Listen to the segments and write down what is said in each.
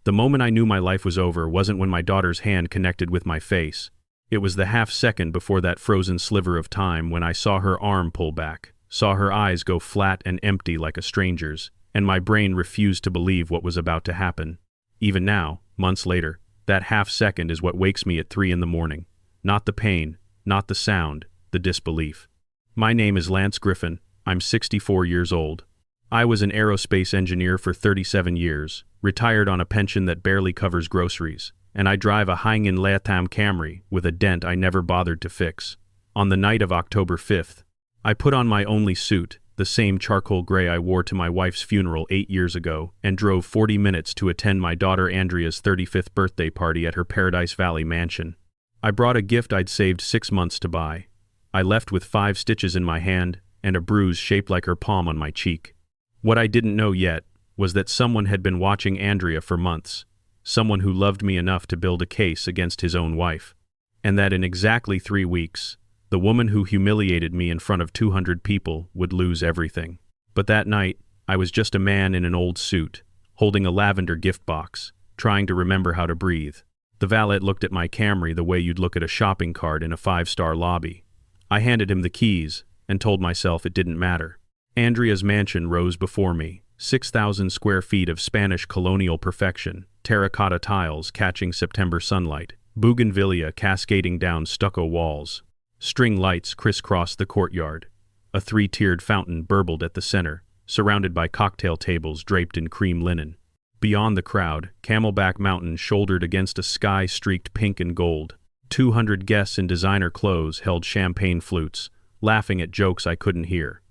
The moment I knew my life was over wasn't when my daughter's hand connected with my face. It was the half-second before that frozen sliver of time when I saw her arm pull back, saw her eyes go flat and empty like a stranger's, and my brain refused to believe what was about to happen. Even now, months later, that half-second is what wakes me at 3 in the morning. Not the pain, not the sound, the disbelief. My name is Lance Griffin. I'm 64 years old. I was an aerospace engineer for 37 years, retired on a pension that barely covers groceries, and I drive a Hangin Latam Camry with a dent I never bothered to fix. On the night of October 5th, I put on my only suit, the same charcoal gray I wore to my wife's funeral 8 years ago, and drove 40 minutes to attend my daughter Andrea's 35th birthday party at her Paradise Valley mansion. I brought a gift I'd saved 6 months to buy. I left with 5 stitches in my hand and a bruise shaped like her palm on my cheek. What I didn't know yet was that someone had been watching Andrea for months, someone who loved me enough to build a case against his own wife, and that in exactly 3 weeks, the woman who humiliated me in front of 200 people would lose everything. But that night, I was just a man in an old suit, holding a lavender gift box, trying to remember how to breathe. The valet looked at my Camry the way you'd look at a shopping cart in a 5-star lobby. I handed him the keys and told myself it didn't matter. Andrea's mansion rose before me, 6,000 square feet of Spanish colonial perfection, terracotta tiles catching September sunlight, bougainvillea cascading down stucco walls. String lights crisscrossed the courtyard. A 3-tiered fountain burbled at the center, surrounded by cocktail tables draped in cream linen. Beyond the crowd, Camelback Mountain shouldered against a sky streaked pink and gold. 200 guests in designer clothes held champagne flutes, laughing at jokes I couldn't hear.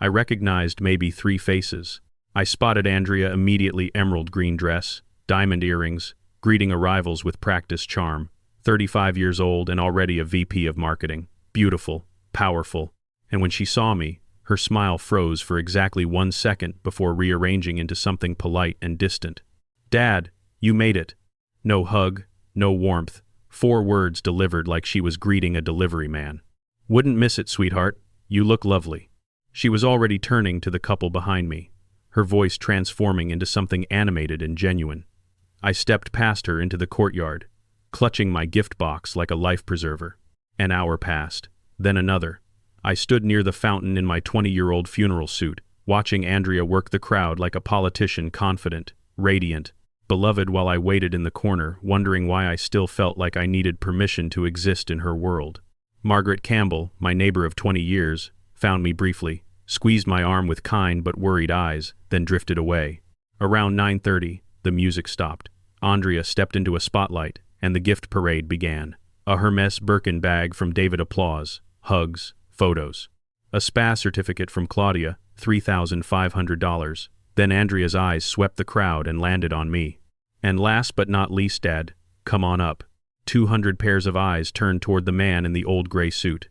I recognized maybe 3 faces. I spotted Andrea immediately, emerald green dress, diamond earrings, greeting arrivals with practiced charm. 35 years old and already a VP of marketing. Beautiful, powerful. And when she saw me, her smile froze for exactly 1 second before rearranging into something polite and distant. "Dad, you made it." No hug, no warmth. 4 words delivered like she was greeting a delivery man. "Wouldn't miss it, sweetheart. You look lovely." She was already turning to the couple behind me, her voice transforming into something animated and genuine. I stepped past her into the courtyard, clutching my gift box like a life preserver. An hour passed, then another. I stood near the fountain in my 20-year-old funeral suit, watching Andrea work the crowd like a politician, confident, radiant, beloved, while I waited in the corner, wondering why I still felt like I needed permission to exist in her world. Margaret Campbell, my neighbor of 20 years, found me briefly, squeezed my arm with kind but worried eyes, then drifted away. Around 9:30, the music stopped. Andrea stepped into a spotlight, and the gift parade began. A Hermes Birkin bag from David, applause, hugs, photos. A spa certificate from Claudia, $3,500. Then Andrea's eyes swept the crowd and landed on me. "And last but not least, Dad, come on up." 200 pairs of eyes turned toward the man in the old gray suit.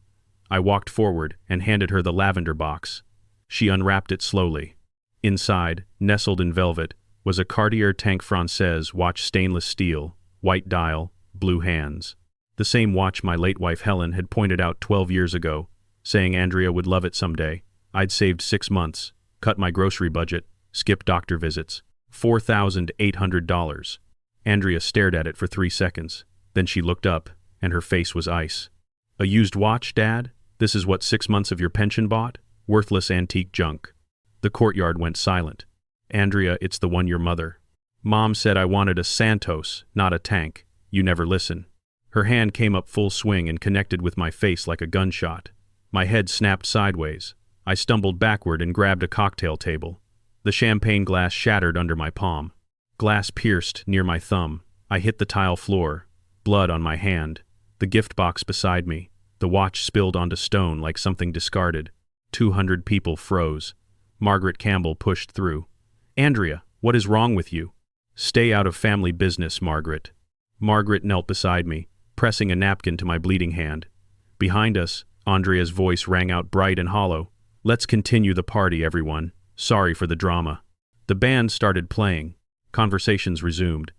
I walked forward and handed her the lavender box. She unwrapped it slowly. Inside, nestled in velvet, was a Cartier Tank Française watch, stainless steel, white dial, blue hands. The same watch my late wife Helen had pointed out 12 years ago, saying Andrea would love it someday. I'd saved 6 months, cut my grocery budget, skipped doctor visits. $4,800. Andrea stared at it for 3 seconds. Then she looked up, and her face was ice. "A used watch, Dad? This is what 6 months of your pension bought? Worthless antique junk." The courtyard went silent. "Andrea, it's the one your mother. Mom said I wanted a Santos, not a tank. You never listen." Her hand came up full swing and connected with my face like a gunshot. My head snapped sideways. I stumbled backward and grabbed a cocktail table. The champagne glass shattered under my palm. Glass pierced near my thumb. I hit the tile floor. Blood on my hand. The gift box beside me. The watch spilled onto stone like something discarded. 200 people froze. Margaret Campbell pushed through. "Andrea, what is wrong with you?" "Stay out of family business, Margaret." Margaret knelt beside me, pressing a napkin to my bleeding hand. Behind us, Andrea's voice rang out bright and hollow. "Let's continue the party, everyone. Sorry for the drama." The band started playing. Conversations resumed.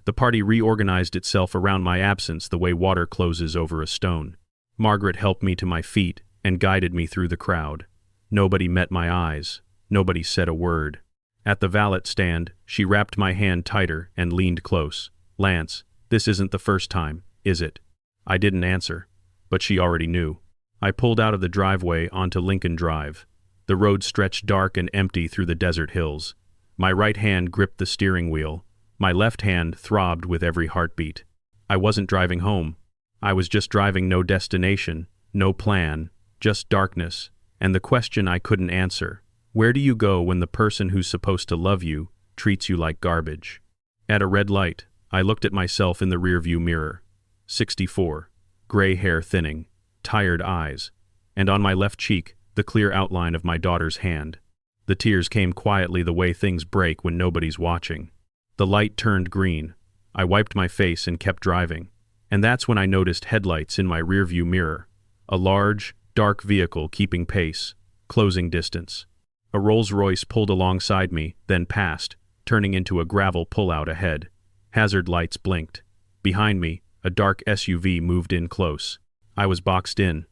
The party reorganized itself around my absence the way water closes over a stone. Margaret helped me to my feet and guided me through the crowd. Nobody met my eyes. Nobody said a word. At the valet stand, she wrapped my hand tighter and leaned close. "Lance, this isn't the first time, is it?" I didn't answer, but she already knew. I pulled out of the driveway onto Lincoln Drive. The road stretched dark and empty through the desert hills. My right hand gripped the steering wheel. My left hand throbbed with every heartbeat. I wasn't driving home. I was just driving, no destination, no plan, just darkness, and the question I couldn't answer. Where do you go when the person who's supposed to love you treats you like garbage? At a red light, I looked at myself in the rearview mirror. 64. Gray hair thinning, tired eyes, and on my left cheek, the clear outline of my daughter's hand. The tears came quietly the way things break when nobody's watching. The light turned green. I wiped my face and kept driving. And that's when I noticed headlights in my rearview mirror. A large, dark vehicle keeping pace, closing distance. A Rolls-Royce pulled alongside me, then passed, turning into a gravel pullout ahead. Hazard lights blinked. Behind me, a dark SUV moved in close. I was boxed in.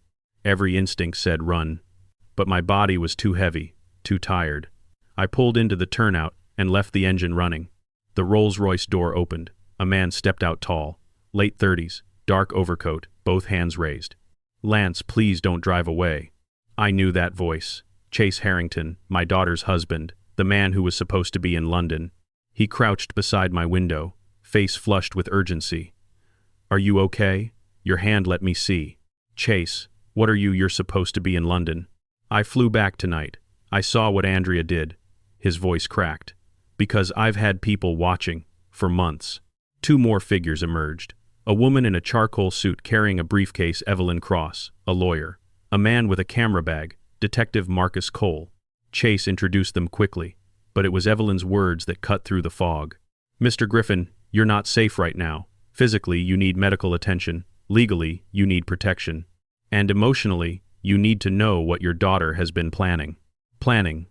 Every instinct said run. But my body was too heavy, too tired. I pulled into the turnout and left the engine running. The Rolls-Royce door opened. A man stepped out tall, late 30s, dark overcoat, both hands raised. "Lance, please don't drive away." I knew that voice. Chase Harrington, my daughter's husband, the man who was supposed to be in London. He crouched beside my window, face flushed with urgency. "Are you okay? Your hand, let me see." "Chase, what are you? You're supposed to be in London." "I flew back tonight. I saw what Andrea did." His voice cracked. "Because I've had people watching, for months." Two more figures emerged. A woman in a charcoal suit carrying a briefcase, Evelyn Cross, a lawyer. A man with a camera bag, Detective Marcus Cole. Chase introduced them quickly, but it was Evelyn's words that cut through the fog. "Mr. Griffin, you're not safe right now. Physically, you need medical attention. Legally, you need protection. And emotionally, you need to know what your daughter has been planning." Planning.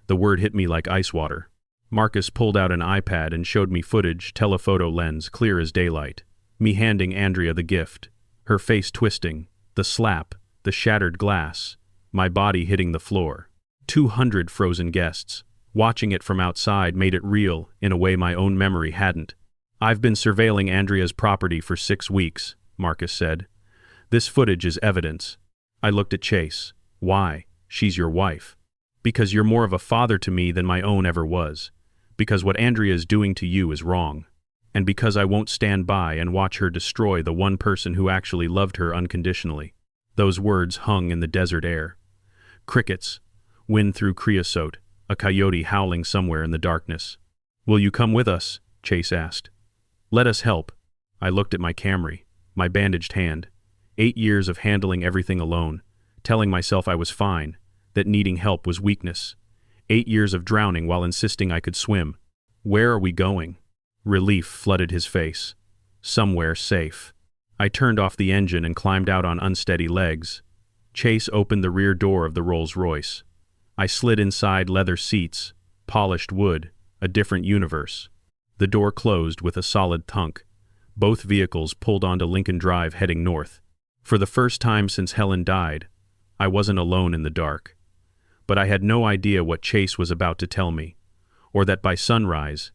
The word hit me like ice water. Marcus pulled out an iPad and showed me footage, telephoto lens, clear as daylight. Me handing Andrea the gift. Her face twisting. The slap. The shattered glass. My body hitting the floor. 200 frozen guests. Watching it from outside made it real in a way my own memory hadn't. "I've been surveilling Andrea's property for 6 weeks," Marcus said. "This footage is evidence." I looked at Chase. "Why? She's your wife." "Because you're more of a father to me than my own ever was. Because what Andrea is doing to you is wrong. And because I won't stand by and watch her destroy the one person who actually loved her unconditionally." Those words hung in the desert air. Crickets, wind through creosote, a coyote howling somewhere in the darkness. "Will you come with us?" Chase asked. "Let us help." I looked at my Camry, my bandaged hand. 8 years of handling everything alone, telling myself I was fine, that needing help was weakness. 8 years of drowning while insisting I could swim. "Where are we going?" Relief flooded his face. Somewhere safe. I turned off the engine and climbed out on unsteady legs. Chase opened the rear door of the Rolls-Royce. I slid inside, leather seats, polished wood, a different universe. The door closed with a solid thunk. Both vehicles pulled onto Lincoln Drive heading north. For the first time since Helen died, I wasn't alone in the dark. But I had no idea what Chase was about to tell me, or that by sunrise,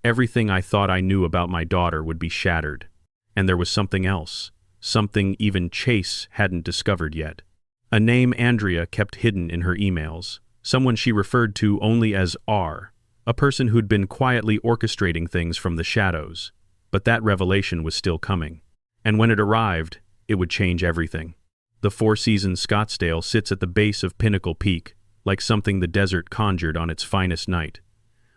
everything I thought I knew about my daughter would be shattered. And there was something else, something even Chase hadn't discovered yet. A name Andrea kept hidden in her emails, someone she referred to only as R, a person who'd been quietly orchestrating things from the shadows. But that revelation was still coming. And when it arrived, it would change everything. The Four Seasons Scottsdale sits at the base of Pinnacle Peak, like something the desert conjured on its finest night.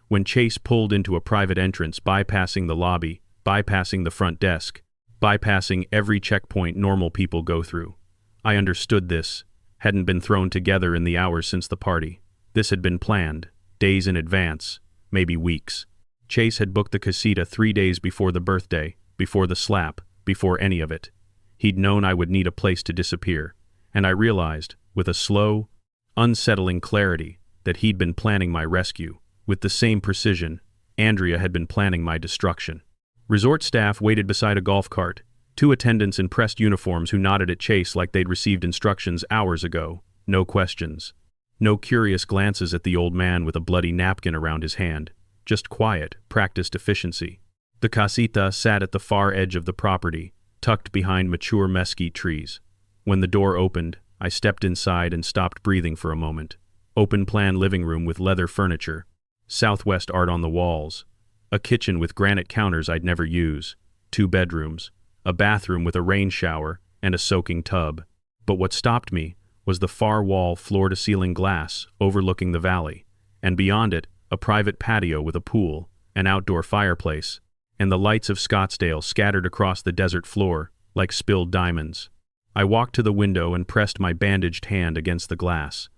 When Chase pulled into a private entrance, bypassing the lobby, bypassing the front desk, bypassing every checkpoint normal people go through, I understood this hadn't been thrown together in the hours since the party. This had been planned, days in advance, maybe weeks. Chase had booked the casita 3 days before the birthday, before the slap, before any of it. He'd known I would need a place to disappear, and I realized, with a slow, unsettling clarity, that he'd been planning my rescue. With the same precision, Andrea had been planning my destruction. Resort staff waited beside a golf cart, 2 attendants in pressed uniforms who nodded at Chase like they'd received instructions hours ago, no questions. No curious glances at the old man with a bloody napkin around his hand. Just quiet, practiced efficiency. The casita sat at the far edge of the property, tucked behind mature mesquite trees. When the door opened, I stepped inside and stopped breathing for a moment. Open-plan living room with leather furniture, Southwest art on the walls, a kitchen with granite counters I'd never use, 2 bedrooms, a bathroom with a rain shower, and a soaking tub. But what stopped me was the far wall floor-to-ceiling glass overlooking the valley, and beyond it, a private patio with a pool, an outdoor fireplace, and the lights of Scottsdale scattered across the desert floor like spilled diamonds. I walked to the window and pressed my bandaged hand against the glass.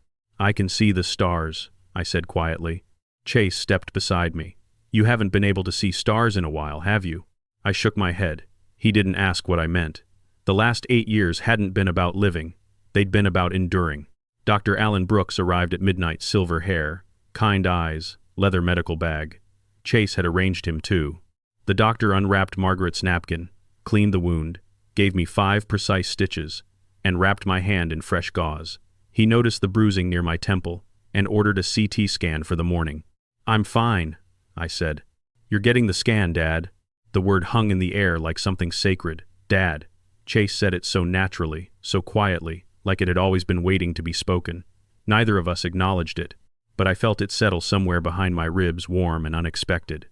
"I can see the stars," I said quietly. Chase stepped beside me. "You haven't been able to see stars in a while, have you?" I shook my head. He didn't ask what I meant. The last 8 years hadn't been about living. They'd been about enduring. Dr. Alan Brooks arrived at midnight, silver hair, kind eyes, leather medical bag. Chase had arranged him too. The doctor unwrapped Margaret's napkin, cleaned the wound, gave me 5 precise stitches, and wrapped my hand in fresh gauze. He noticed the bruising near my temple and ordered a CT scan for the morning. "I'm fine," I said. "You're getting the scan, Dad." The word hung in the air like something sacred. Dad. Chase said it so naturally, so quietly, like it had always been waiting to be spoken. Neither of us acknowledged it, but I felt it settle somewhere behind my ribs, warm and unexpected.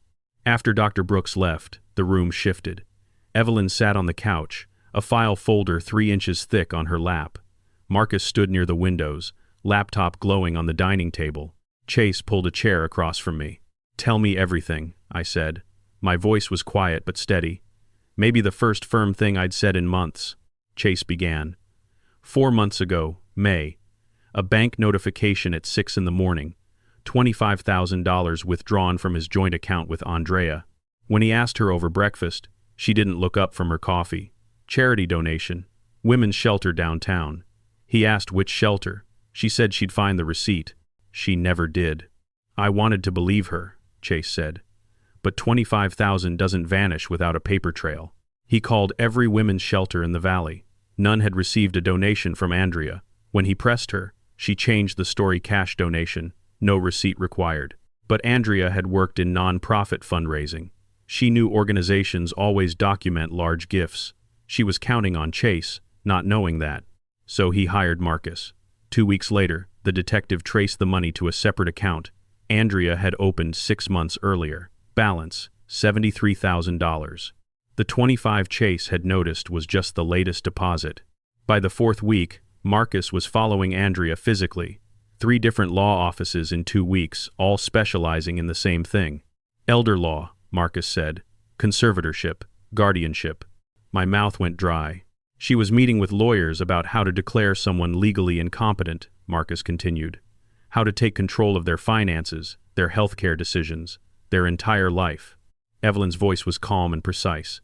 After Dr. Brooks left, the room shifted. Evelyn sat on the couch, a file folder 3 inches thick on her lap. Marcus stood near the windows, laptop glowing on the dining table. Chase pulled a chair across from me. "Tell me everything," I said. My voice was quiet but steady. Maybe the first firm thing I'd said in months. Chase began. 4 months ago, May. A bank notification at 6 in the morning. $25,000 withdrawn from his joint account with Andrea. When he asked her over breakfast, she didn't look up from her coffee. Charity donation. Women's shelter downtown. He asked which shelter. She said she'd find the receipt. She never did. "I wanted to believe her," Chase said. "But $25,000 doesn't vanish without a paper trail." He called every women's shelter in the valley. None had received a donation from Andrea. When he pressed her, she changed the story: cash donation, no receipt required. But Andrea had worked in non-profit fundraising. She knew organizations always document large gifts. She was counting on Chase, not knowing that. So he hired Marcus. 2 weeks later, the detective traced the money to a separate account Andrea had opened 6 months earlier. Balance, $73,000. The 25 Chase had noticed was just the latest deposit. By the 4th week, Marcus was following Andrea physically. 3 different law offices in 2 weeks, all specializing in the same thing. Elder law, Marcus said. Conservatorship, guardianship. My mouth went dry. She was meeting with lawyers about how to declare someone legally incompetent, Marcus continued. How to take control of their finances, their healthcare decisions, their entire life. Evelyn's voice was calm and precise.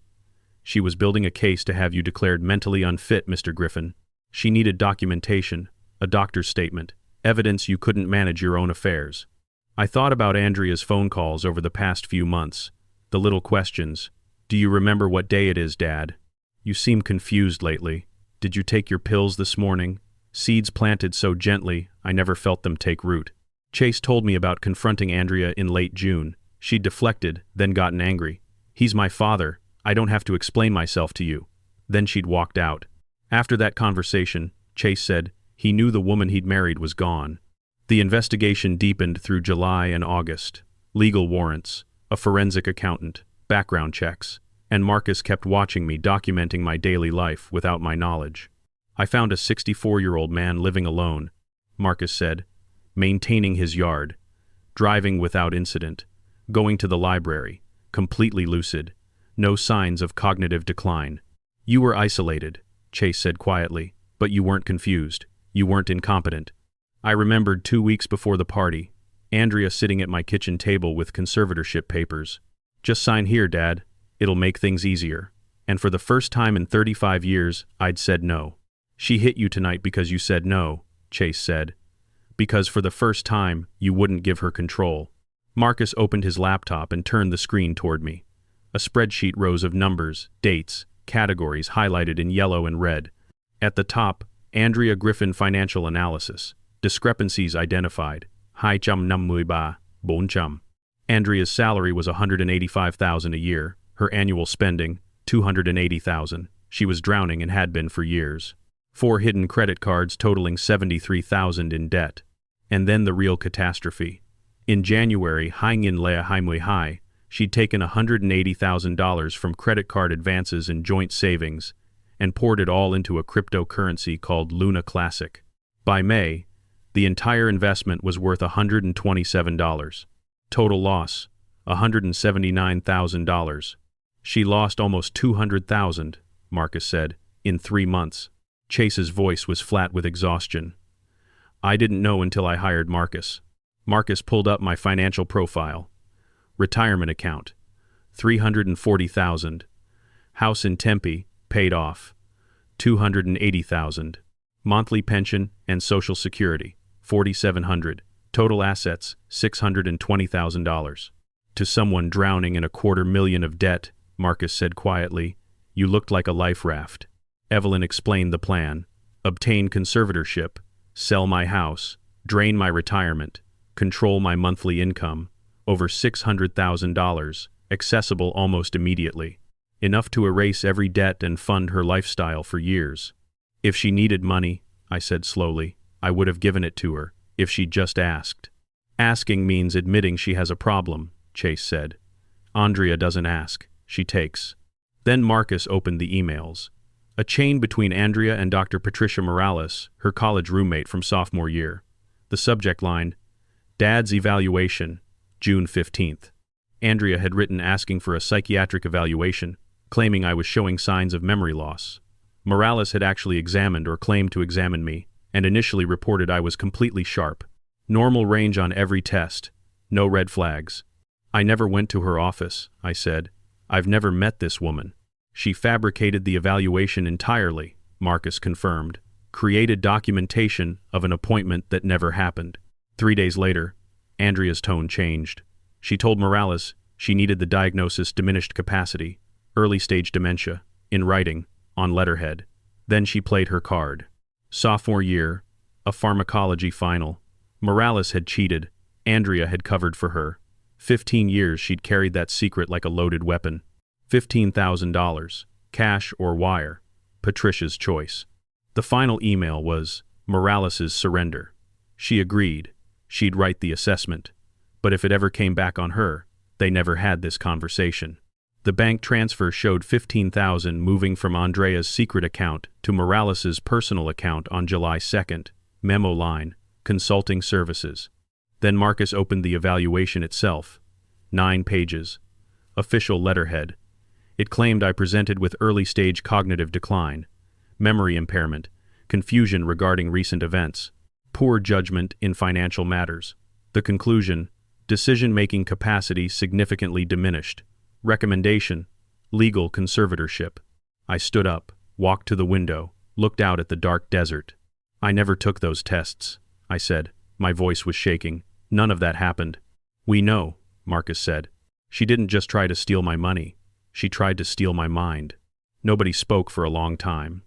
She was building a case to have you declared mentally unfit, Mr. Griffin. She needed documentation, a doctor's statement, evidence you couldn't manage your own affairs. I thought about Andrea's phone calls over the past few months. The little questions. Do you remember what day it is, Dad? You seem confused lately. Did you take your pills this morning? Seeds planted so gently, I never felt them take root. Chase told me about confronting Andrea in late June. She'd deflected, then gotten angry. He's my father. I don't have to explain myself to you. Then she'd walked out. After that conversation, Chase said, he knew the woman he'd married was gone. The investigation deepened through July and August. Legal warrants, a forensic accountant, background checks, and Marcus kept watching me, documenting my daily life without my knowledge. I found a 64-year-old man living alone, Marcus said, maintaining his yard, driving without incident, going to the library, completely lucid, no signs of cognitive decline. You were isolated, Chase said quietly, but you weren't confused. You weren't incompetent. I remembered 2 weeks before the party, Andrea sitting at my kitchen table with conservatorship papers. Just sign here, Dad. It'll make things easier. And for the first time in 35 years, I'd said no. She hit you tonight because you said no, Chase said. Because for the first time, you wouldn't give her control. Marcus opened his laptop and turned the screen toward me. A spreadsheet rose of numbers, dates, categories highlighted in yellow and red. At the top, Andrea Griffin Financial Analysis. Discrepancies identified. 253, 400. Andrea's salary was $185,000 a year, her annual spending, $280,000. She was drowning and had been for years. 4 hidden credit cards totaling $73,000 in debt. And then the real catastrophe. In January, Haingin Lea Haimui Hai, she'd taken $180,000 from credit card advances and joint savings and poured it all into a cryptocurrency called Luna Classic. By May, the entire investment was worth $127. Total loss, $179,000. She lost almost $200,000, Marcus said, in 3 months. Chase's voice was flat with exhaustion. I didn't know until I hired Marcus. Marcus pulled up my financial profile. Retirement account, $340,000. House in Tempe, paid off, $280,000. Monthly pension and Social Security, $4,700. Total assets, $620,000. To someone drowning in $250,000 of debt, Marcus said quietly, you looked like a life raft. Evelyn explained the plan. Obtain conservatorship, sell my house, drain my retirement, control my monthly income, over $600,000, accessible almost immediately. Enough to erase every debt and fund her lifestyle for years. If she needed money, I said slowly, I would have given it to her, if she'd just asked. Asking means admitting she has a problem, Chase said. Andrea doesn't ask, she takes. Then Marcus opened the emails. A chain between Andrea and Dr. Patricia Morales, her college roommate from sophomore year. The subject line, Dad's Evaluation, June 15th. Andrea had written asking for a psychiatric evaluation, claiming I was showing signs of memory loss. Morales had actually examined or claimed to examine me, and initially reported I was completely sharp. Normal range on every test. No red flags. I never went to her office, I said. I've never met this woman. She fabricated the evaluation entirely, Marcus confirmed. Created documentation of an appointment that never happened. 3 days later, Andrea's tone changed. She told Morales she needed the diagnosis diminished capacity, early-stage dementia, in writing, on letterhead. Then she played her card. Sophomore year, a pharmacology final. Morales had cheated. Andrea had covered for her. 15 years she'd carried that secret like a loaded weapon. $15,000, cash or wire. Patricia's choice. The final email was Morales's surrender. She agreed. She'd write the assessment. But if it ever came back on her, they never had this conversation. The bank transfer showed $15,000 moving from Andrea's secret account to Morales's personal account on July 2nd. Memo line, consulting services. Then Marcus opened the evaluation itself. 9 pages. Official letterhead. It claimed I presented with early-stage cognitive decline, memory impairment, confusion regarding recent events, poor judgment in financial matters. The conclusion, decision-making capacity significantly diminished. Recommendation, legal conservatorship. I stood up, walked to the window, looked out at the dark desert. I never took those tests, I said. My voice was shaking. None of that happened. We know, Marcus said. She didn't just try to steal my money. She tried to steal my mind. Nobody spoke for a long time.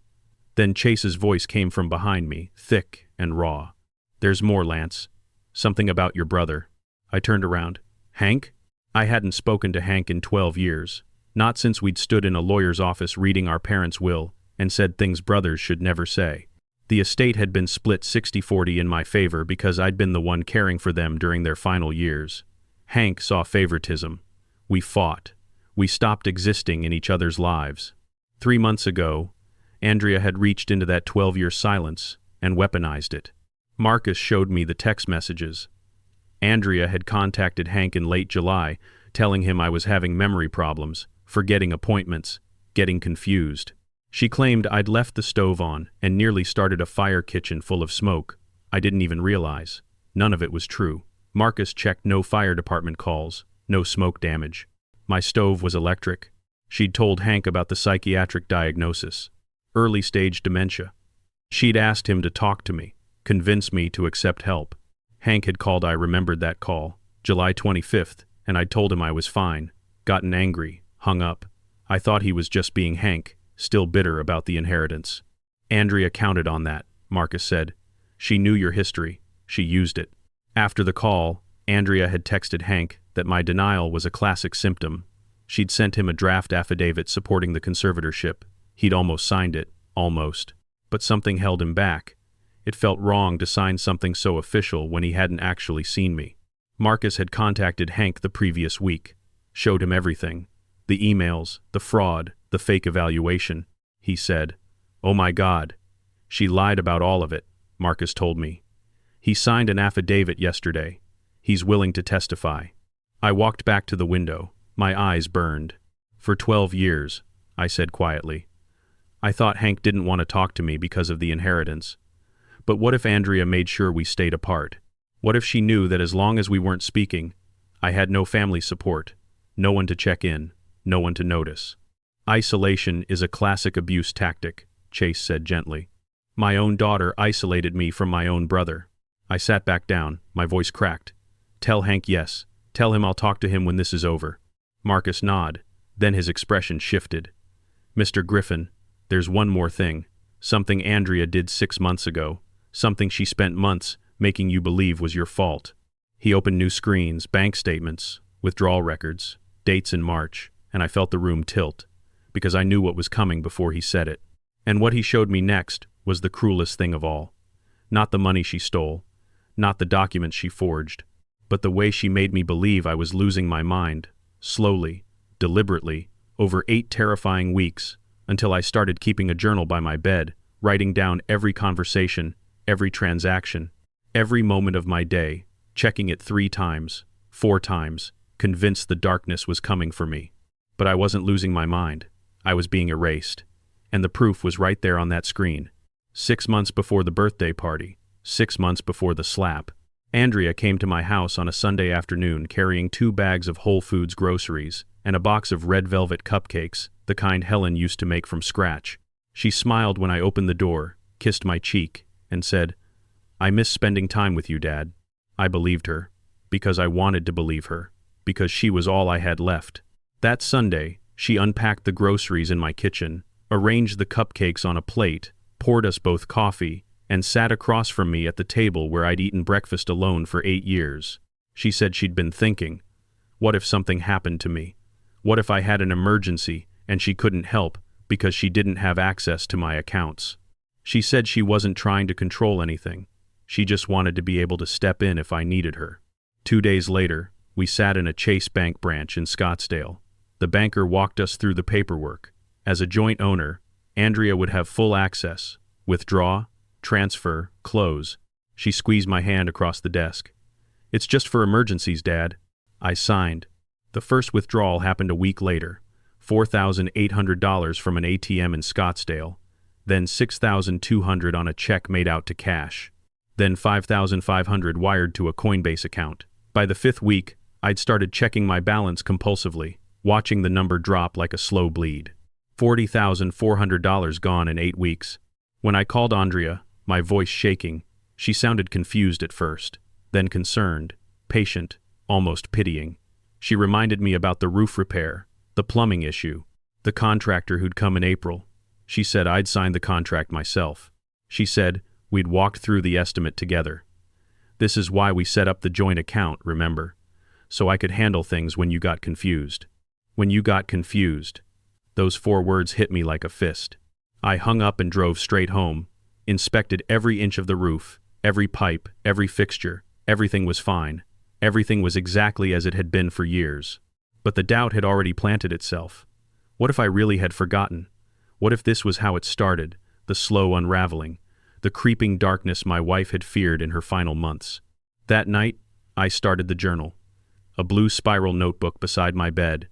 Then Chase's voice came from behind me, thick and raw. There's more, Lance. Something about your brother. I turned around. Hank? I hadn't spoken to Hank in 12 years. Not since we'd stood in a lawyer's office reading our parents' will and said things brothers should never say. The estate had been split 60-40 in my favor because I'd been the one caring for them during their final years. Hank saw favoritism. We fought. We stopped existing in each other's lives. 3 months ago, Andrea had reached into that 12-year silence and weaponized it. Marcus showed me the text messages. Andrea had contacted Hank in late July, telling him I was having memory problems, forgetting appointments, getting confused. She claimed I'd left the stove on and nearly started a fire kitchen full of smoke. I didn't even realize. None of it was true. Marcus checked no fire department calls, no smoke damage. My stove was electric. She'd told Hank about the psychiatric diagnosis, early-stage dementia. She'd asked him to talk to me, convince me to accept help. Hank had called. I remembered that call, July 25th, and I'd told him I was fine, gotten angry, hung up. I thought he was just being Hank, still bitter about the inheritance. Andrea counted on that, Marcus said. She knew your history, She used it. After the call, Andrea had texted Hank that my denial was a classic symptom. She'd sent him a draft affidavit supporting the conservatorship. He'd almost signed it, almost. But something held him back. It felt wrong to sign something so official when he hadn't actually seen me. Marcus had contacted Hank the previous week, showed him everything. The emails, the fraud, the fake evaluation. He said, "Oh my God. She lied about all of it," Marcus told me. "He signed an affidavit yesterday. He's willing to testify." I walked back to the window. My eyes burned. "For 12 years," I said quietly. I thought Hank didn't want to talk to me because of the inheritance. But what if Andrea made sure we stayed apart? What if she knew that as long as we weren't speaking, I had no family support, no one to check in, no one to notice? "Isolation is a classic abuse tactic," Chase said gently. "My own daughter isolated me from my own brother." I sat back down, my voice cracked. "Tell Hank yes. Tell him I'll talk to him when this is over." Marcus nodded, then his expression shifted. "Mr. Griffin, there's one more thing. Something Andrea did 6 months ago. Something she spent months making you believe was your fault." He opened new screens, bank statements, withdrawal records, dates in March, and I felt the room tilt, because I knew what was coming before he said it. And what he showed me next was the cruelest thing of all. Not the money she stole, not the documents she forged, but the way she made me believe I was losing my mind, slowly, deliberately, over 8 terrifying weeks, until I started keeping a journal by my bed, writing down every conversation, every transaction, every moment of my day, checking it 3 times, 4 times, convinced the darkness was coming for me. But I wasn't losing my mind. I was being erased. And the proof was right there on that screen. 6 months before the birthday party, 6 months before the slap, Andrea came to my house on a Sunday afternoon carrying 2 bags of Whole Foods groceries and a box of red velvet cupcakes, the kind Helen used to make from scratch. She smiled when I opened the door, kissed my cheek, and said, "I miss spending time with you, Dad." I believed her, because I wanted to believe her, because she was all I had left. That Sunday, she unpacked the groceries in my kitchen, arranged the cupcakes on a plate, poured us both coffee, and sat across from me at the table where I'd eaten breakfast alone for 8 years. She said she'd been thinking, what if something happened to me? What if I had an emergency and she couldn't help because she didn't have access to my accounts? She said she wasn't trying to control anything. She just wanted to be able to step in if I needed her. 2 days later, we sat in a Chase Bank branch in Scottsdale. The banker walked us through the paperwork. As a joint owner, Andrea would have full access, withdraw, transfer, close. She squeezed my hand across the desk. "It's just for emergencies, Dad." I signed. The first withdrawal happened a week later, $4,800 from an ATM in Scottsdale, then $6,200 on a check made out to cash, then $5,500 wired to a Coinbase account. By the 5th week, I'd started checking my balance compulsively, watching the number drop like a slow bleed. $40,400 gone in 8 weeks. When I called Andrea, my voice shaking, she sounded confused at first, then concerned, patient, almost pitying. She reminded me about the roof repair, the plumbing issue, the contractor who'd come in April. She said I'd signed the contract myself. She said we'd walked through the estimate together. "This is why we set up the joint account, remember? So I could handle things when you got confused." When you got confused. Those 4 words hit me like a fist. I hung up and drove straight home, inspected every inch of the roof, every pipe, every fixture. Everything was fine. Everything was exactly as it had been for years. But the doubt had already planted itself. What if I really had forgotten? What if this was how it started, the slow unraveling, the creeping darkness my wife had feared in her final months? That night, I started the journal. A blue spiral notebook beside my bed.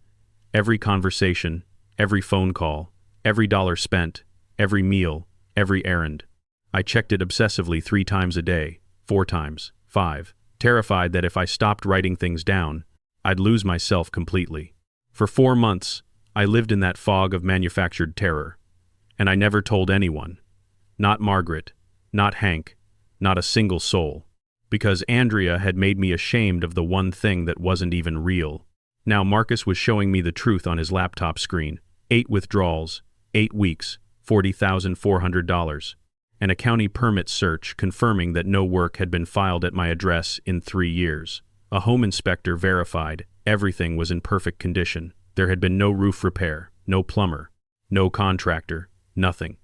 Every conversation, every phone call, every dollar spent, every meal, every errand. I checked it obsessively 3 times a day, 4 times, 5, terrified that if I stopped writing things down, I'd lose myself completely. For 4 months, I lived in that fog of manufactured terror. And I never told anyone. Not Margaret, not Hank, not a single soul. Because Andrea had made me ashamed of the one thing that wasn't even real. Now Marcus was showing me the truth on his laptop screen. 8 withdrawals, 8 weeks, $40,400. and a county permit search confirming that no work had been filed at my address in 3 years. A home inspector verified everything was in perfect condition. There had been no roof repair, no plumber, no contractor, nothing.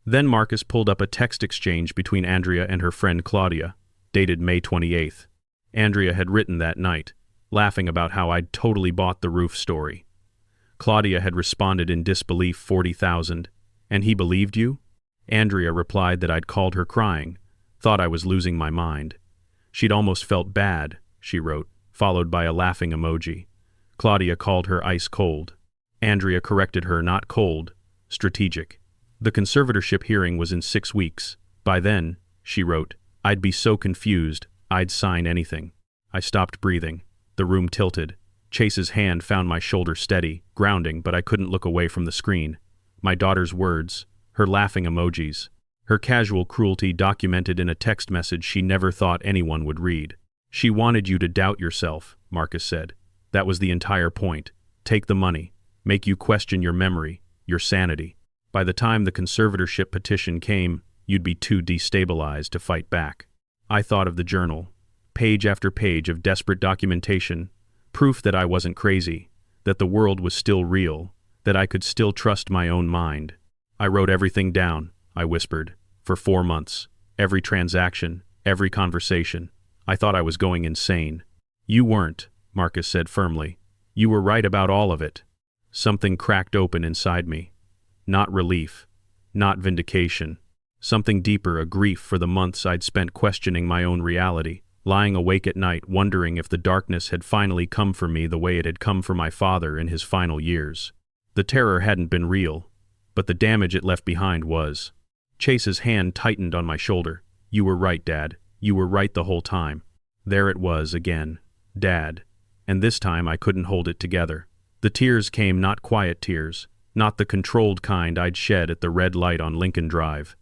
Then Marcus pulled up a text exchange between Andrea and her friend Claudia, dated May 28th. Andrea had written that night, laughing about how I'd totally bought the roof story. Claudia had responded in disbelief, 40,000. And he believed you? Andrea replied that I'd called her crying, thought I was losing my mind. She'd almost felt bad, she wrote, followed by a laughing emoji. Claudia called her ice cold. Andrea corrected her, not cold, strategic. The conservatorship hearing was in 6 weeks. By then, she wrote, I'd be so confused, I'd sign anything. I stopped breathing. The room tilted. Chase's hand found my shoulder steady, grounding, but I couldn't look away from the screen. My daughter's words, her laughing emojis, her casual cruelty documented in a text message she never thought anyone would read. She wanted you to doubt yourself, Marcus said. That was the entire point. Take the money. Make you question your memory, your sanity. By the time the conservatorship petition came, you'd be too destabilized to fight back. I thought of the journal. Page after page of desperate documentation, proof that I wasn't crazy, that the world was still real, that I could still trust my own mind. I wrote everything down, I whispered, for 4 months. Every transaction, every conversation. I thought I was going insane. You weren't, Marcus said firmly. You were right about all of it. Something cracked open inside me. Not relief, not vindication. Something deeper, a grief for the months I'd spent questioning my own reality, lying awake at night wondering if the darkness had finally come for me the way it had come for my father in his final years. The terror hadn't been real, but the damage it left behind was. Chase's hand tightened on my shoulder. You were right, Dad. You were right the whole time. There it was again. Dad. And this time I couldn't hold it together. The tears came, not quiet tears, not the controlled kind I'd shed at the red light on Lincoln Drive.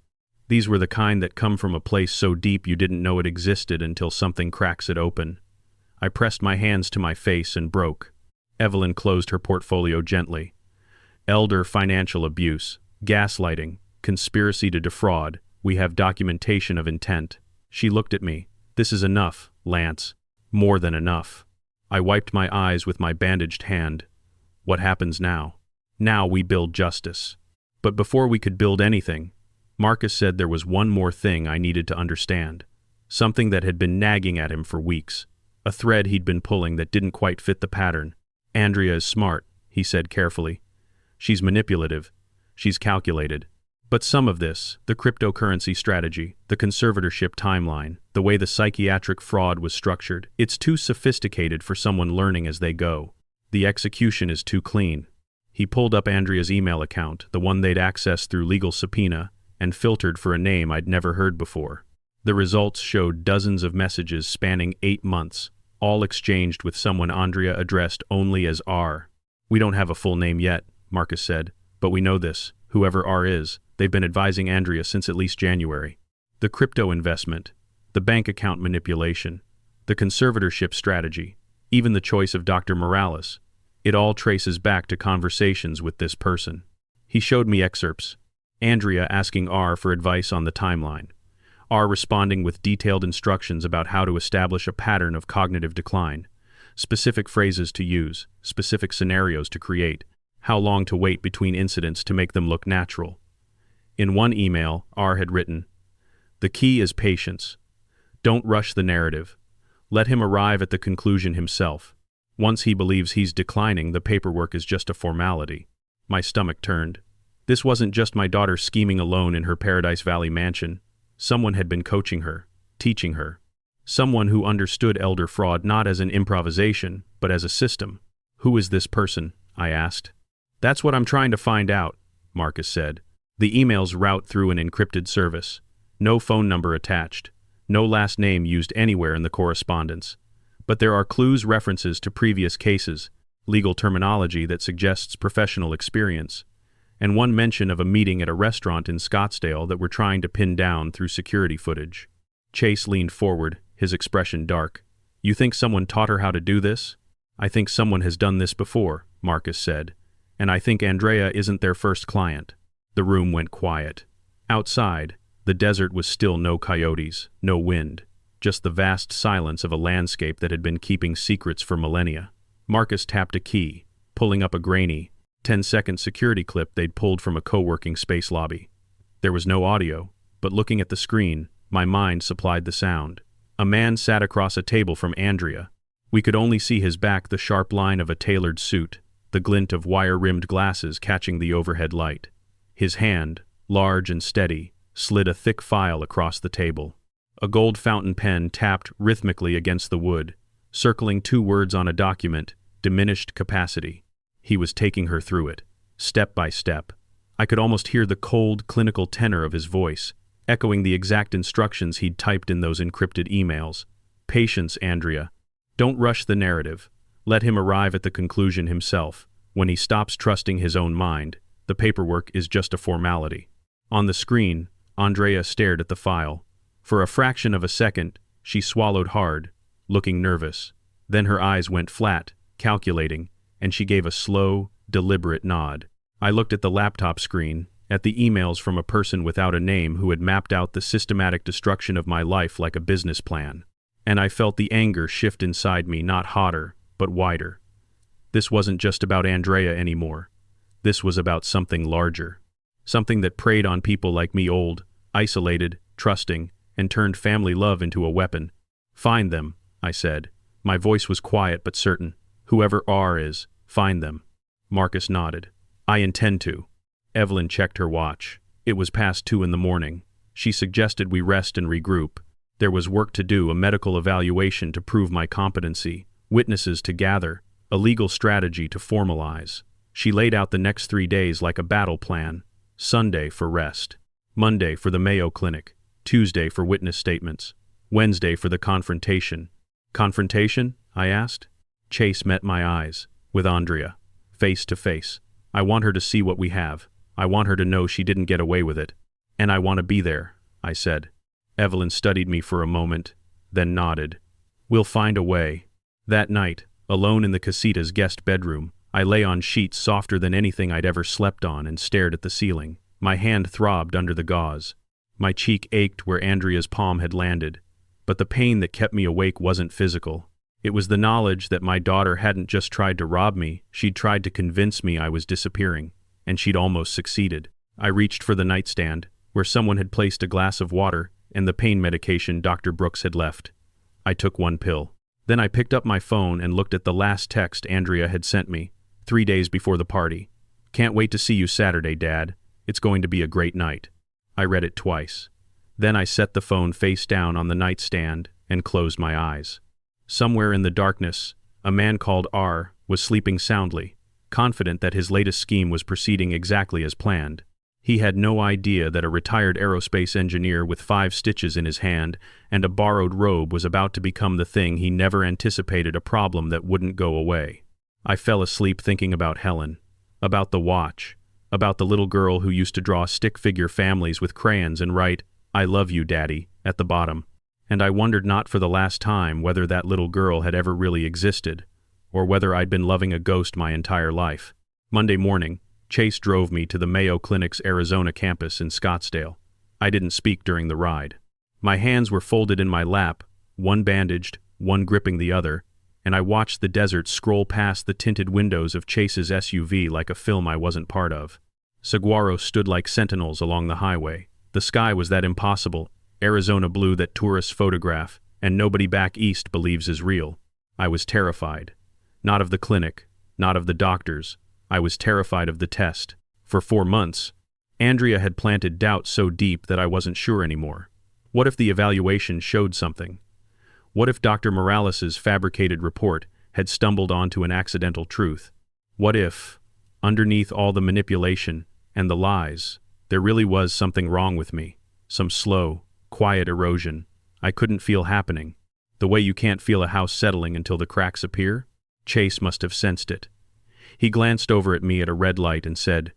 These were the kind that come from a place so deep you didn't know it existed until something cracks it open. I pressed my hands to my face and broke. Evelyn closed her portfolio gently. Elder financial abuse, gaslighting, conspiracy to defraud. We have documentation of intent. She looked at me. This is enough, Lance. More than enough. I wiped my eyes with my bandaged hand. What happens now? Now we build justice. But before we could build anything, Marcus said there was one more thing I needed to understand. Something that had been nagging at him for weeks. A thread he'd been pulling that didn't quite fit the pattern. Andrea is smart, he said carefully. She's manipulative. She's calculated. But some of this, the cryptocurrency strategy, the conservatorship timeline, the way the psychiatric fraud was structured, it's too sophisticated for someone learning as they go. The execution is too clean. He pulled up Andrea's email account, the one they'd accessed through legal subpoena, and filtered for a name I'd never heard before. The results showed dozens of messages spanning 8 months, all exchanged with someone Andrea addressed only as R. We don't have a full name yet, Marcus said, but we know this, whoever R is. They've been advising Andrea since at least January. The crypto investment, the bank account manipulation, the conservatorship strategy, even the choice of Dr. Morales, it all traces back to conversations with this person. He showed me excerpts. Andrea asking R for advice on the timeline. R responding with detailed instructions about how to establish a pattern of cognitive decline, specific phrases to use, specific scenarios to create, how long to wait between incidents to make them look natural. In one email, R had written, "The key is patience. Don't rush the narrative. Let him arrive at the conclusion himself. Once he believes he's declining, the paperwork is just a formality." My stomach turned. This wasn't just my daughter scheming alone in her Paradise Valley mansion. Someone had been coaching her, teaching her. Someone who understood elder fraud not as an improvisation, but as a system. Who is this person? I asked. That's what I'm trying to find out, Marcus said. The emails route through an encrypted service. No phone number attached. No last name used anywhere in the correspondence. But there are clues, references to previous cases, legal terminology that suggests professional experience, and one mention of a meeting at a restaurant in Scottsdale that we're trying to pin down through security footage. Chase leaned forward, his expression dark. You think someone taught her how to do this? I think someone has done this before, Marcus said, and I think Andrea isn't their first client. The room went quiet. Outside, The desert was still no coyotes, no wind, just the vast silence of a landscape that had been keeping secrets for millennia. Marcus tapped a key, pulling up a grainy, 10-second security clip they'd pulled from a co-working space lobby. There was no audio, but looking at the screen, my mind supplied the sound. A man sat across a table from Andrea. We could only see his back, the sharp line of a tailored suit, the glint of wire-rimmed glasses catching the overhead light. His hand, large and steady, slid a thick file across the table. A gold fountain pen tapped rhythmically against the wood, circling 2 words on a document, diminished capacity. He was taking her through it, step by step. I could almost hear the cold, clinical tenor of his voice, echoing the exact instructions he'd typed in those encrypted emails. Patience, Andrea. Don't rush the narrative. Let him arrive at the conclusion himself. When he stops trusting his own mind, the paperwork is just a formality. On the screen, Andrea stared at the file. For a fraction of a second, she swallowed hard, looking nervous. Then her eyes went flat, calculating, and she gave a slow, deliberate nod. I looked at the laptop screen, at the emails from a person without a name who had mapped out the systematic destruction of my life like a business plan. And I felt the anger shift inside me, not hotter, but wider. This wasn't just about Andrea anymore. This was about something larger. Something that preyed on people like me, old, isolated, trusting, and turned family love into a weapon. Find them, I said. My voice was quiet but certain. Whoever R is, find them. Marcus nodded. I intend to. Evelyn checked her watch. It was past 2 in the morning. She suggested we rest and regroup. There was work to do, a medical evaluation to prove my competency, witnesses to gather, a legal strategy to formalize. She laid out the next 3 days like a battle plan. Sunday for rest. Monday for the Mayo Clinic. Tuesday for witness statements. Wednesday for the confrontation. Confrontation? I asked. Chase met my eyes, with Andrea, face to face. I want her to see what we have. I want her to know she didn't get away with it. And I want to be there, I said. Evelyn studied me for a moment, then nodded. We'll find a way. That night, alone in the casita's guest bedroom, I lay on sheets softer than anything I'd ever slept on and stared at the ceiling. My hand throbbed under the gauze. My cheek ached where Andrea's palm had landed. But the pain that kept me awake wasn't physical. It was the knowledge that my daughter hadn't just tried to rob me, she'd tried to convince me I was disappearing. And she'd almost succeeded. I reached for the nightstand, where someone had placed a glass of water and the pain medication Dr. Brooks had left. I took 1 pill. Then I picked up my phone and looked at the last text Andrea had sent me, 3 days before the party. Can't wait to see you Saturday, Dad. It's going to be a great night. I read it twice. Then I set the phone face down on the nightstand and closed my eyes. Somewhere in the darkness, a man called R was sleeping soundly, confident that his latest scheme was proceeding exactly as planned. He had no idea that a retired aerospace engineer with 5 stitches in his hand and a borrowed robe was about to become the thing he never anticipated, a problem that wouldn't go away. I fell asleep thinking about Helen, about the watch, about the little girl who used to draw stick figure families with crayons and write, "I love you, Daddy," at the bottom. And I wondered not for the last time whether that little girl had ever really existed, or whether I'd been loving a ghost my entire life. Monday morning, Chase drove me to the Mayo Clinic's Arizona campus in Scottsdale. I didn't speak during the ride. My hands were folded in my lap, one bandaged, one gripping the other, and I watched the desert scroll past the tinted windows of Chase's SUV like a film I wasn't part of. Saguaros stood like sentinels along the highway. The sky was that impossible, Arizona blue that tourists photograph, and nobody back east believes is real. I was terrified. Not of the clinic, not of the doctors. I was terrified of the test. For 4 months, Andrea had planted doubt so deep that I wasn't sure anymore. What if the evaluation showed something? What if Dr. Morales's fabricated report had stumbled onto an accidental truth? What if, underneath all the manipulation and the lies, there really was something wrong with me? Some slow, quiet erosion I couldn't feel happening. The way you can't feel a house settling until the cracks appear? Chase must have sensed it. He glanced over at me at a red light and said,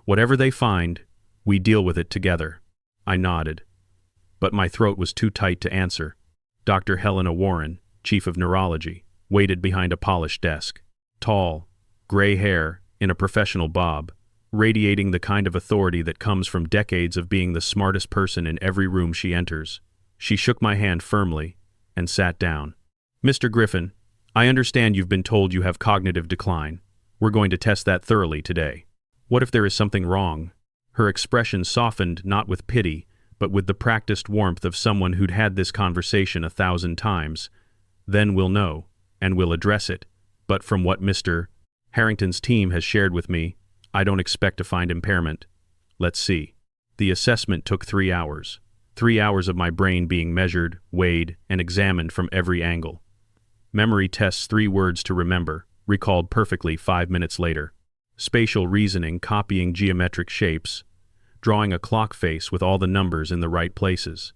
"Whatever they find, we deal with it together." I nodded. But my throat was too tight to answer. Dr. Helena Warren, chief of neurology, waited behind a polished desk. Tall, gray hair, in a professional bob, radiating the kind of authority that comes from decades of being the smartest person in every room she enters. She shook my hand firmly and sat down. "Mr. Griffin, I understand you've been told you have cognitive decline. We're going to test that thoroughly today. What if there is something wrong?" Her expression softened not with pity, but with the practiced warmth of someone who'd had this conversation 1,000 times. "Then we'll know, and we'll address it. But from what Mr. Harrington's team has shared with me, I don't expect to find impairment. Let's see." The assessment took 3 hours. 3 hours of my brain being measured, weighed, and examined from every angle. Memory tests 3 words to remember, recalled perfectly 5 minutes later. Spatial reasoning, copying geometric shapes, drawing a clock face with all the numbers in the right places.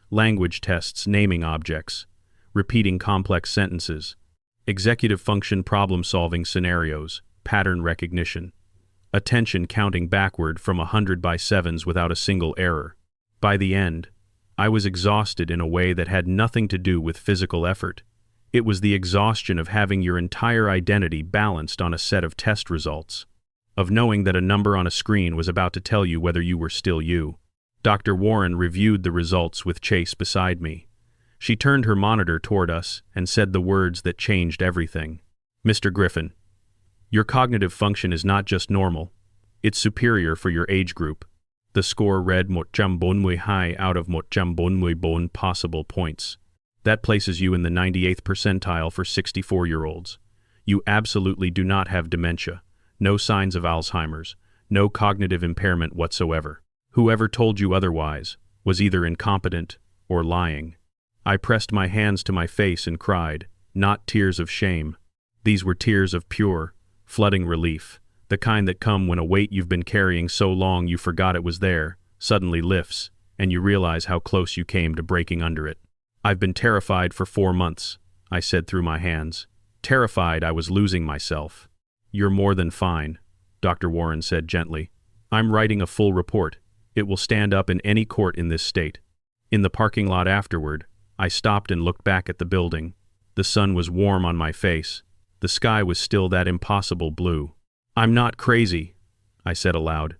Language tests, naming objects, repeating complex sentences. Executive function, problem-solving scenarios, pattern recognition. Attention, counting backward from 100 by 7s without a single error. By the end, I was exhausted in a way that had nothing to do with physical effort. It was the exhaustion of having your entire identity balanced on a set of test results, of knowing that a number on a screen was about to tell you whether you were still you. Dr. Warren reviewed the results with Chase beside me. She turned her monitor toward us and said the words that changed everything. "Mr. Griffin, your cognitive function is not just normal, it's superior for your age group." The score read "1.5 high out of 1.5 possible points. That places you in the 98th percentile for 64-year-olds. You absolutely do not have dementia, no signs of Alzheimer's, no cognitive impairment whatsoever. Whoever told you otherwise was either incompetent or lying." I pressed my hands to my face and cried, not tears of shame. These were tears of pure, flooding relief, the kind that come when a weight you've been carrying so long you forgot it was there suddenly lifts, and you realize how close you came to breaking under it. "I've been terrified for 4 months, I said through my hands. Terrified I was losing myself. "You're more than fine," Dr. Warren said gently. "I'm writing a full report. It will stand up in any court in this state." In the parking lot afterward, I stopped and looked back at the building. The sun was warm on my face. The sky was still that impossible blue. "I'm not crazy," I said aloud.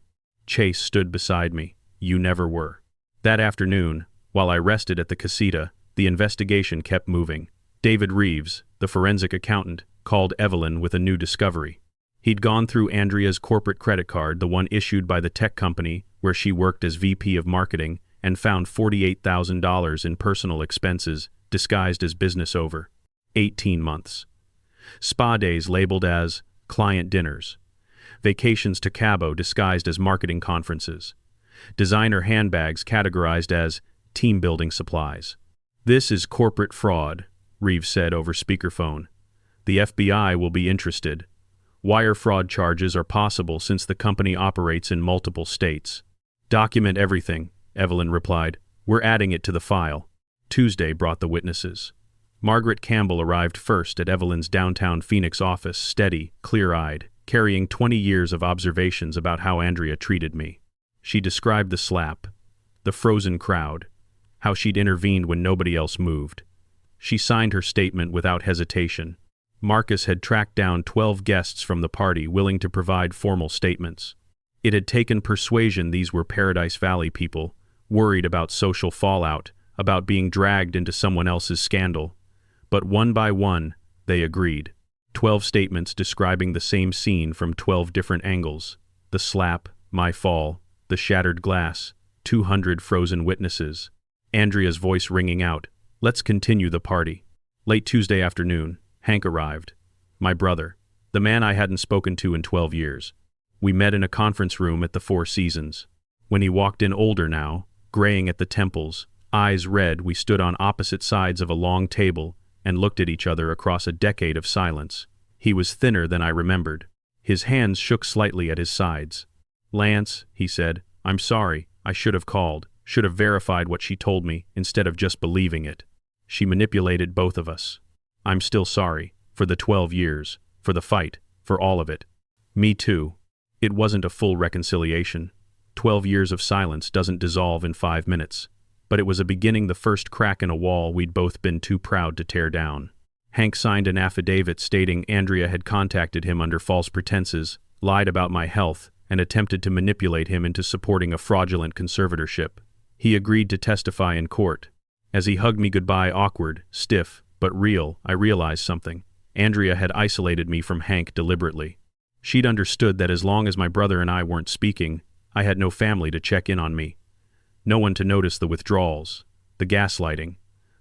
Chase stood beside me. "You never were." That afternoon, while I rested at the casita, the investigation kept moving. David Reeves, the forensic accountant, called Evelyn with a new discovery. He'd gone through Andrea's corporate credit card, the one issued by the tech company where she worked as VP of marketing, and found $48,000 in personal expenses disguised as business over 18 months. Spa days labeled as client dinners. Vacations to Cabo disguised as marketing conferences. Designer handbags categorized as team-building supplies. "This is corporate fraud," Reeves said over speakerphone. "The FBI will be interested. Wire fraud charges are possible since the company operates in multiple states." "Document everything," Evelyn replied. "We're adding it to the file." Tuesday brought the witnesses. Margaret Campbell arrived first at Evelyn's downtown Phoenix office, steady, clear-eyed, carrying 20 years of observations about how Andrea treated me. She described the slap, the frozen crowd, how she'd intervened when nobody else moved. She signed her statement without hesitation. Marcus had tracked down 12 guests from the party willing to provide formal statements. It had taken persuasion these were Paradise Valley people, worried about social fallout, about being dragged into someone else's scandal. But one by one, they agreed. 12 statements describing the same scene from 12 different angles. The slap, my fall, the shattered glass, 200 frozen witnesses. Andrea's voice ringing out, "Let's continue the party." Late Tuesday afternoon, Hank arrived. My brother, the man I hadn't spoken to in 12 years. We met in a conference room at the Four Seasons. When he walked in, older now, graying at the temples, eyes red, we stood on opposite sides of a long table and looked at each other across a decade of silence. He was thinner than I remembered. His hands shook slightly at his sides. "Lance," he said, "I'm sorry. I should have called, should have verified what she told me instead of just believing it. She manipulated both of us. I'm still sorry, for the 12 years, for the fight, for all of it." "Me too." It wasn't a full reconciliation. 12 years of silence doesn't dissolve in 5 minutes. But it was a beginning, the first crack in a wall we'd both been too proud to tear down. Hank signed an affidavit stating Andrea had contacted him under false pretenses, lied about my health, and attempted to manipulate him into supporting a fraudulent conservatorship. He agreed to testify in court. As he hugged me goodbye, awkward, stiff, but real, I realized something. Andrea had isolated me from Hank deliberately. She'd understood that as long as my brother and I weren't speaking, I had no family to check in on me. No one to notice the withdrawals, the gaslighting,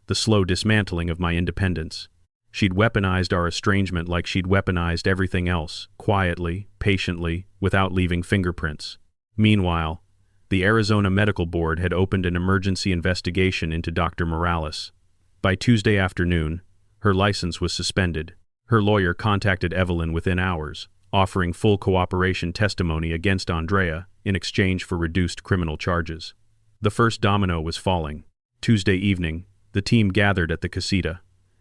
the slow dismantling of my independence. She'd weaponized our estrangement like she'd weaponized everything else, quietly, patiently, without leaving fingerprints. Meanwhile, the Arizona Medical Board had opened an emergency investigation into Dr. Morales. By Tuesday afternoon, her license was suspended. Her lawyer contacted Evelyn within hours, offering full cooperation testimony against Andrea in exchange for reduced criminal charges. The first domino was falling. Tuesday evening, the team gathered at the casita.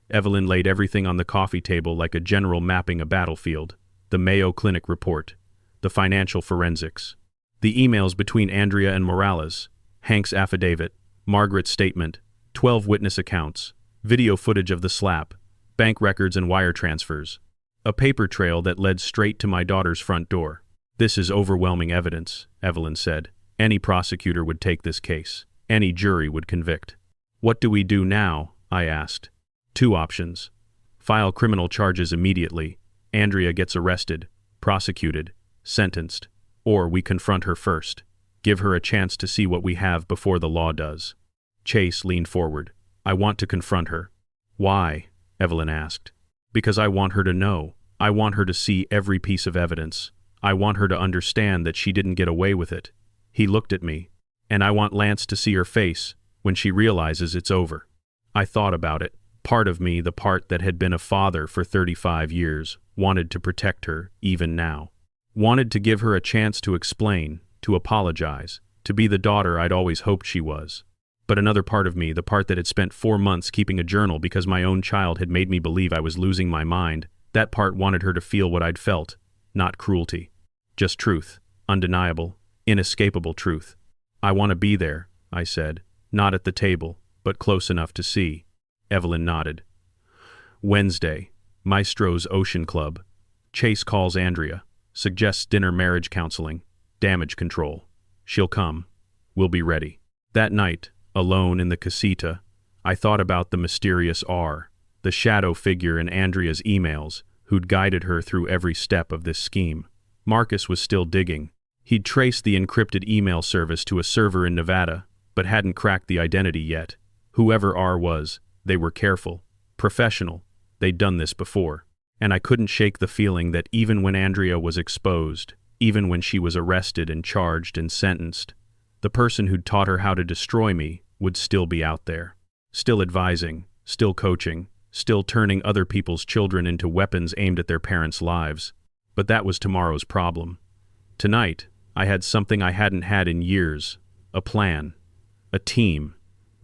Evelyn laid everything on the coffee table like a general mapping a battlefield: the Mayo Clinic report, the financial forensics, the emails between Andrea and Morales, Hank's affidavit, Margaret's statement, 12 witness accounts, video footage of the slap, bank records and wire transfers, a paper trail that led straight to my daughter's front door. "This is overwhelming evidence," Evelyn said. "Any prosecutor would take this case. Any jury would convict." "What do we do now?" I asked. "Two options. File criminal charges immediately. Andrea gets arrested, prosecuted, sentenced. Or we confront her first. Give her a chance to see what we have before the law does." Chase leaned forward. "I want to confront her." "Why?" Evelyn asked. "Because I want her to know. I want her to see every piece of evidence. I want her to understand that she didn't get away with it." He looked at me. "And I want Lance to see her face when she realizes it's over." I thought about it. Part of me, the part that had been a father for 35 years, wanted to protect her, even now. Wanted to give her a chance to explain, to apologize, to be the daughter I'd always hoped she was. But another part of me, the part that had spent 4 months keeping a journal because my own child had made me believe I was losing my mind, that part wanted her to feel what I'd felt, not cruelty. Just truth, undeniable, inescapable truth. "I want to be there," I said, "not at the table, but close enough to see." Evelyn nodded. Wednesday, Maestro's Ocean Club. Chase calls Andrea, suggests dinner, marriage counseling, damage control. She'll come. We'll be ready. That night, alone in the casita, I thought about the mysterious R, the shadow figure in Andrea's emails, who'd guided her through every step of this scheme. Marcus was still digging. He'd traced the encrypted email service to a server in Nevada, but hadn't cracked the identity yet. Whoever R was, they were careful, professional. They'd done this before. And I couldn't shake the feeling that even when Andrea was exposed, even when she was arrested and charged and sentenced, the person who'd taught her how to destroy me would still be out there. Still advising, still coaching, still turning other people's children into weapons aimed at their parents' lives. But that was tomorrow's problem. Tonight, I had something I hadn't had in years: a plan, a team,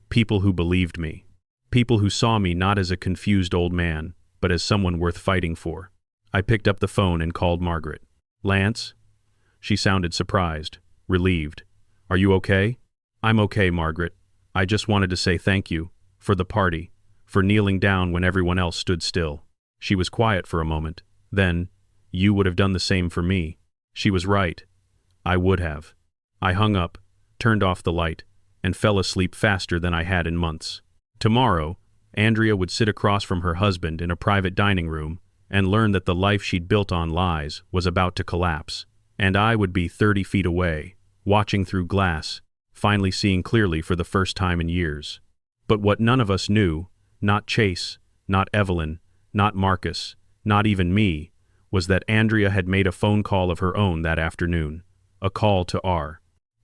people who believed me, people who saw me not as a confused old man, but as someone worth fighting for. I picked up the phone and called Margaret. "Lance?" She sounded surprised, relieved. "Are you okay?" "I'm okay, Margaret. I just wanted to say thank you, for the party, for kneeling down when everyone else stood still." She was quiet for a moment. Then, "You would have done the same for me." She was right. I would have. I hung up, turned off the light, and fell asleep faster than I had in months. Tomorrow, Andrea would sit across from her husband in a private dining room and learn that the life she'd built on lies was about to collapse, and I would be 30 feet away, watching through glass, finally seeing clearly for the first time in years. But what none of us knew, not Chase, not Evelyn, not Marcus, not even me, was that Andrea had made a phone call of her own that afternoon, a call to R.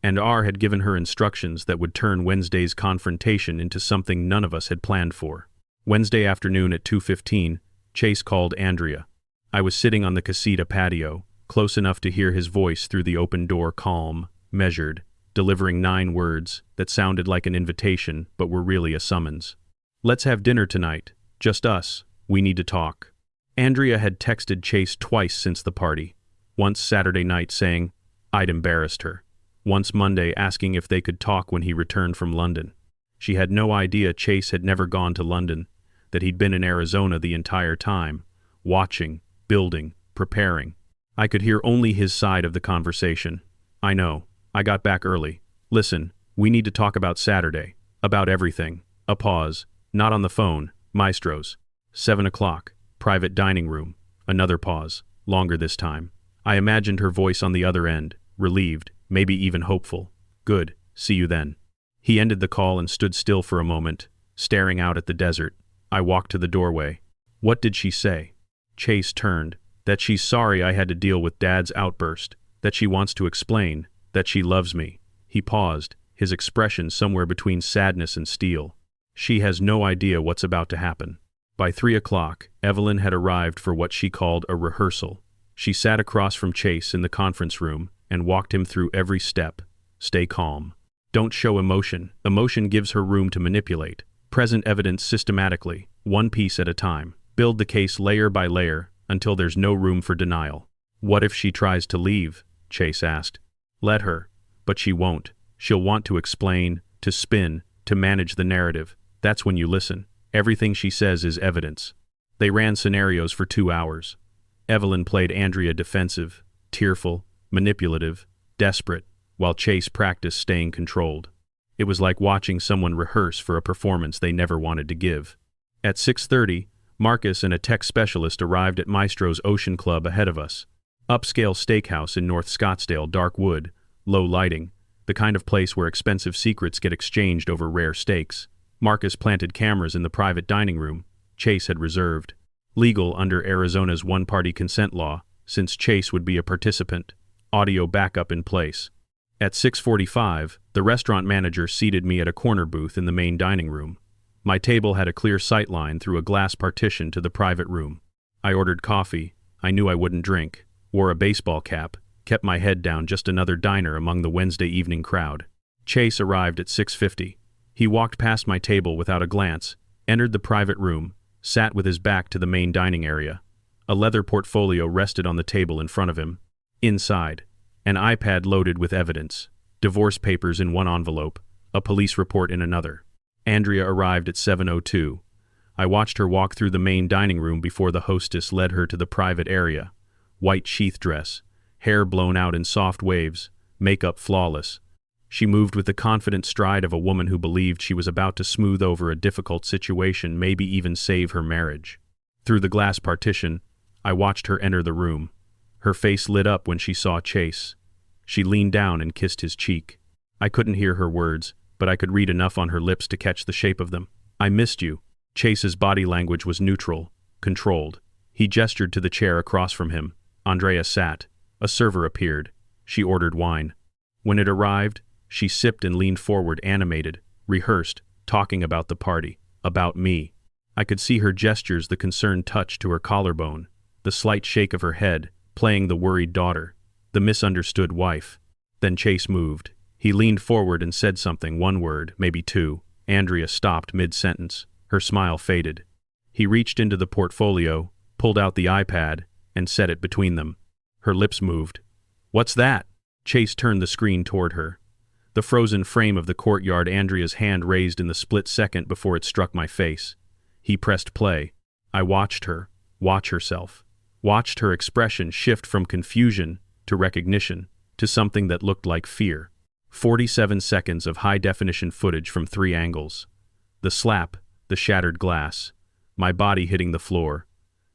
And R had given her instructions that would turn Wednesday's confrontation into something none of us had planned for. Wednesday afternoon at 2:15, Chase called Andrea. I was sitting on the casita patio, close enough to hear his voice through the open door, calm, measured, delivering 9 words that sounded like an invitation but were really a summons. "Let's have dinner tonight. Just us. We need to talk." Andrea had texted Chase twice since the party. Once Saturday night saying I'd embarrassed her. Once Monday asking if they could talk when he returned from London. She had no idea Chase had never gone to London, that he'd been in Arizona the entire time, watching, building, preparing. I could hear only his side of the conversation. I know. I got back early. Listen, we need to talk about Saturday. About everything. A pause. Not on the phone. Maestro's. 7 o'clock. Private dining room. Another pause. Longer this time. I imagined her voice on the other end. Relieved. Maybe even hopeful. Good. See you then. He ended the call and stood still for a moment, staring out at the desert. I walked to the doorway. What did she say? Chase turned. That she's sorry I had to deal with Dad's outburst. That she wants to explain. That she loves me. He paused, his expression somewhere between sadness and steel. She has no idea what's about to happen. By 3 o'clock, Evelyn had arrived for what she called a rehearsal. She sat across from Chase in the conference room and walked him through every step. Stay calm. Don't show emotion. Emotion gives her room to manipulate. Present evidence systematically, one piece at a time. Build the case layer by layer until there's no room for denial. What if she tries to leave? Chase asked. Let her. But she won't. She'll want to explain, to spin, to manage the narrative. That's when you listen. Everything she says is evidence. They ran scenarios for 2 hours. Evelyn played Andrea defensive, tearful, manipulative, desperate, while Chase practiced staying controlled. It was like watching someone rehearse for a performance they never wanted to give. At 6:30, Marcus and a tech specialist arrived at Maestro's Ocean Club ahead of us. Upscale steakhouse in North Scottsdale, dark wood, low lighting, the kind of place where expensive secrets get exchanged over rare steaks. Marcus planted cameras in the private dining room. Chase had reserved. Legal under Arizona's one-party consent law, since Chase would be a participant. Audio backup in place. At 6:45, the restaurant manager seated me at a corner booth in the main dining room. My table had a clear sight line through a glass partition to the private room. I ordered coffee. I knew I wouldn't drink. Wore a baseball cap. Kept my head down, just another diner among the Wednesday evening crowd. Chase arrived at 6:50. He walked past my table without a glance, entered the private room, sat with his back to the main dining area. A leather portfolio rested on the table in front of him. Inside, an iPad loaded with evidence, divorce papers in one envelope, a police report in another. Andrea arrived at 7:02. I watched her walk through the main dining room before the hostess led her to the private area. White sheath dress, hair blown out in soft waves, makeup flawless. She moved with the confident stride of a woman who believed she was about to smooth over a difficult situation, maybe even save her marriage. Through the glass partition, I watched her enter the room. Her face lit up when she saw Chase. She leaned down and kissed his cheek. I couldn't hear her words, but I could read enough on her lips to catch the shape of them. I missed you. Chase's body language was neutral, controlled. He gestured to the chair across from him. Andrea sat. A server appeared. She ordered wine. When it arrived, she sipped and leaned forward, animated, rehearsed, talking about the party, about me. I could see her gestures, the concerned touch to her collarbone, the slight shake of her head, playing the worried daughter, the misunderstood wife. Then Chase moved. He leaned forward and said something, one word, maybe two. Andrea stopped mid-sentence. Her smile faded. He reached into the portfolio, pulled out the iPad, and set it between them. Her lips moved. What's that? Chase turned the screen toward her. The frozen frame of the courtyard, Andrea's hand raised in the split second before it struck my face. He pressed play. I watched her, watch herself. Watched her expression shift from confusion to recognition, to something that looked like fear. 47 seconds of high-definition footage from 3 angles. The slap, the shattered glass, my body hitting the floor.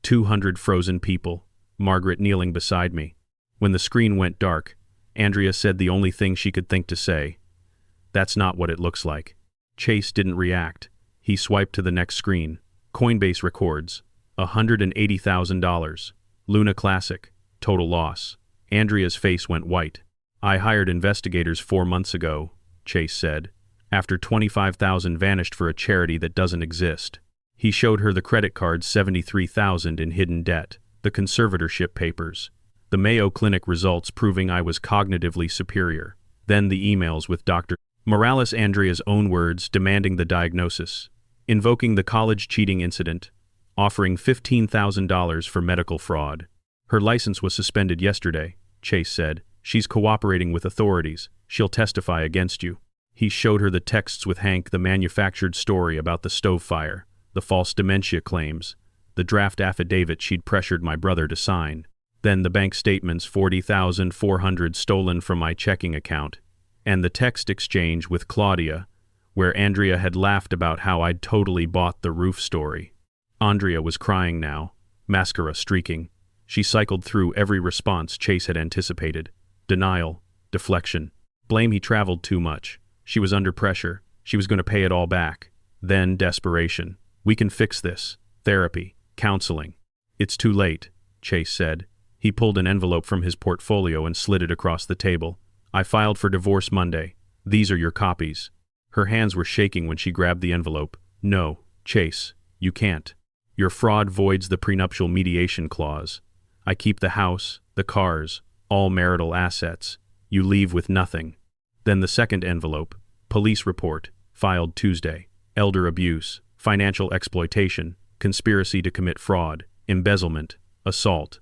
200 frozen people, Margaret kneeling beside me. When the screen went dark, Andrea said the only thing she could think to say. That's not what it looks like. Chase didn't react. He swiped to the next screen. Coinbase records. $180,000. Luna Classic. Total loss. Andrea's face went white. I hired investigators 4 months ago, Chase said. After $25,000 vanished for a charity that doesn't exist. He showed her the credit card's $73,000 in hidden debt, the conservatorship papers, the Mayo Clinic results proving I was cognitively superior, then the emails with Dr. Morales, Andrea's own words demanding the diagnosis, invoking the college cheating incident, offering $15,000 for medical fraud. Her license was suspended yesterday, Chase said. She's cooperating with authorities. She'll testify against you. He showed her the texts with Hank, the manufactured story about the stove fire, the false dementia claims, the draft affidavit she'd pressured my brother to sign. Then the bank statements, 40,400 stolen from my checking account, and the text exchange with Claudia, where Andrea had laughed about how I'd totally bought the roof story. Andrea was crying now, mascara streaking. She cycled through every response Chase had anticipated. Denial, deflection, blame he traveled too much. She was under pressure. She was going to pay it all back. Then desperation. We can fix this. Therapy, counseling. It's too late, Chase said. He pulled an envelope from his portfolio and slid it across the table. I filed for divorce Monday. These are your copies. Her hands were shaking when she grabbed the envelope. No, Chase, you can't. Your fraud voids the prenuptial mediation clause. I keep the house, the cars, all marital assets. You leave with nothing. Then the second envelope. Police report, filed Tuesday. Elder abuse, financial exploitation, conspiracy to commit fraud, embezzlement, assault.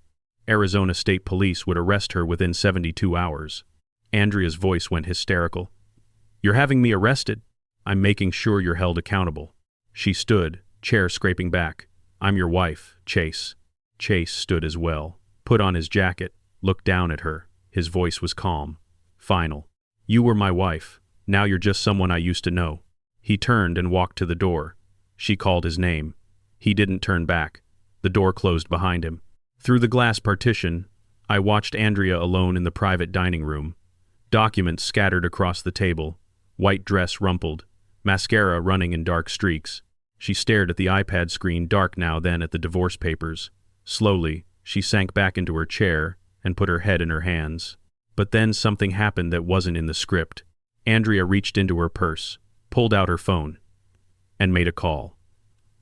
Arizona State Police would arrest her within 72 hours. Andrea's voice went hysterical. You're having me arrested? I'm making sure you're held accountable. She stood, chair scraping back. I'm your wife, Chase. Chase stood as well, put on his jacket, looked down at her. His voice was calm. Final. You were my wife. Now you're just someone I used to know. He turned and walked to the door. She called his name. He didn't turn back. The door closed behind him. Through the glass partition, I watched Andrea alone in the private dining room. Documents scattered across the table, white dress rumpled, mascara running in dark streaks. She stared at the iPad screen, dark now, then at the divorce papers. Slowly, she sank back into her chair and put her head in her hands. But then something happened that wasn't in the script. Andrea reached into her purse, pulled out her phone, and made a call.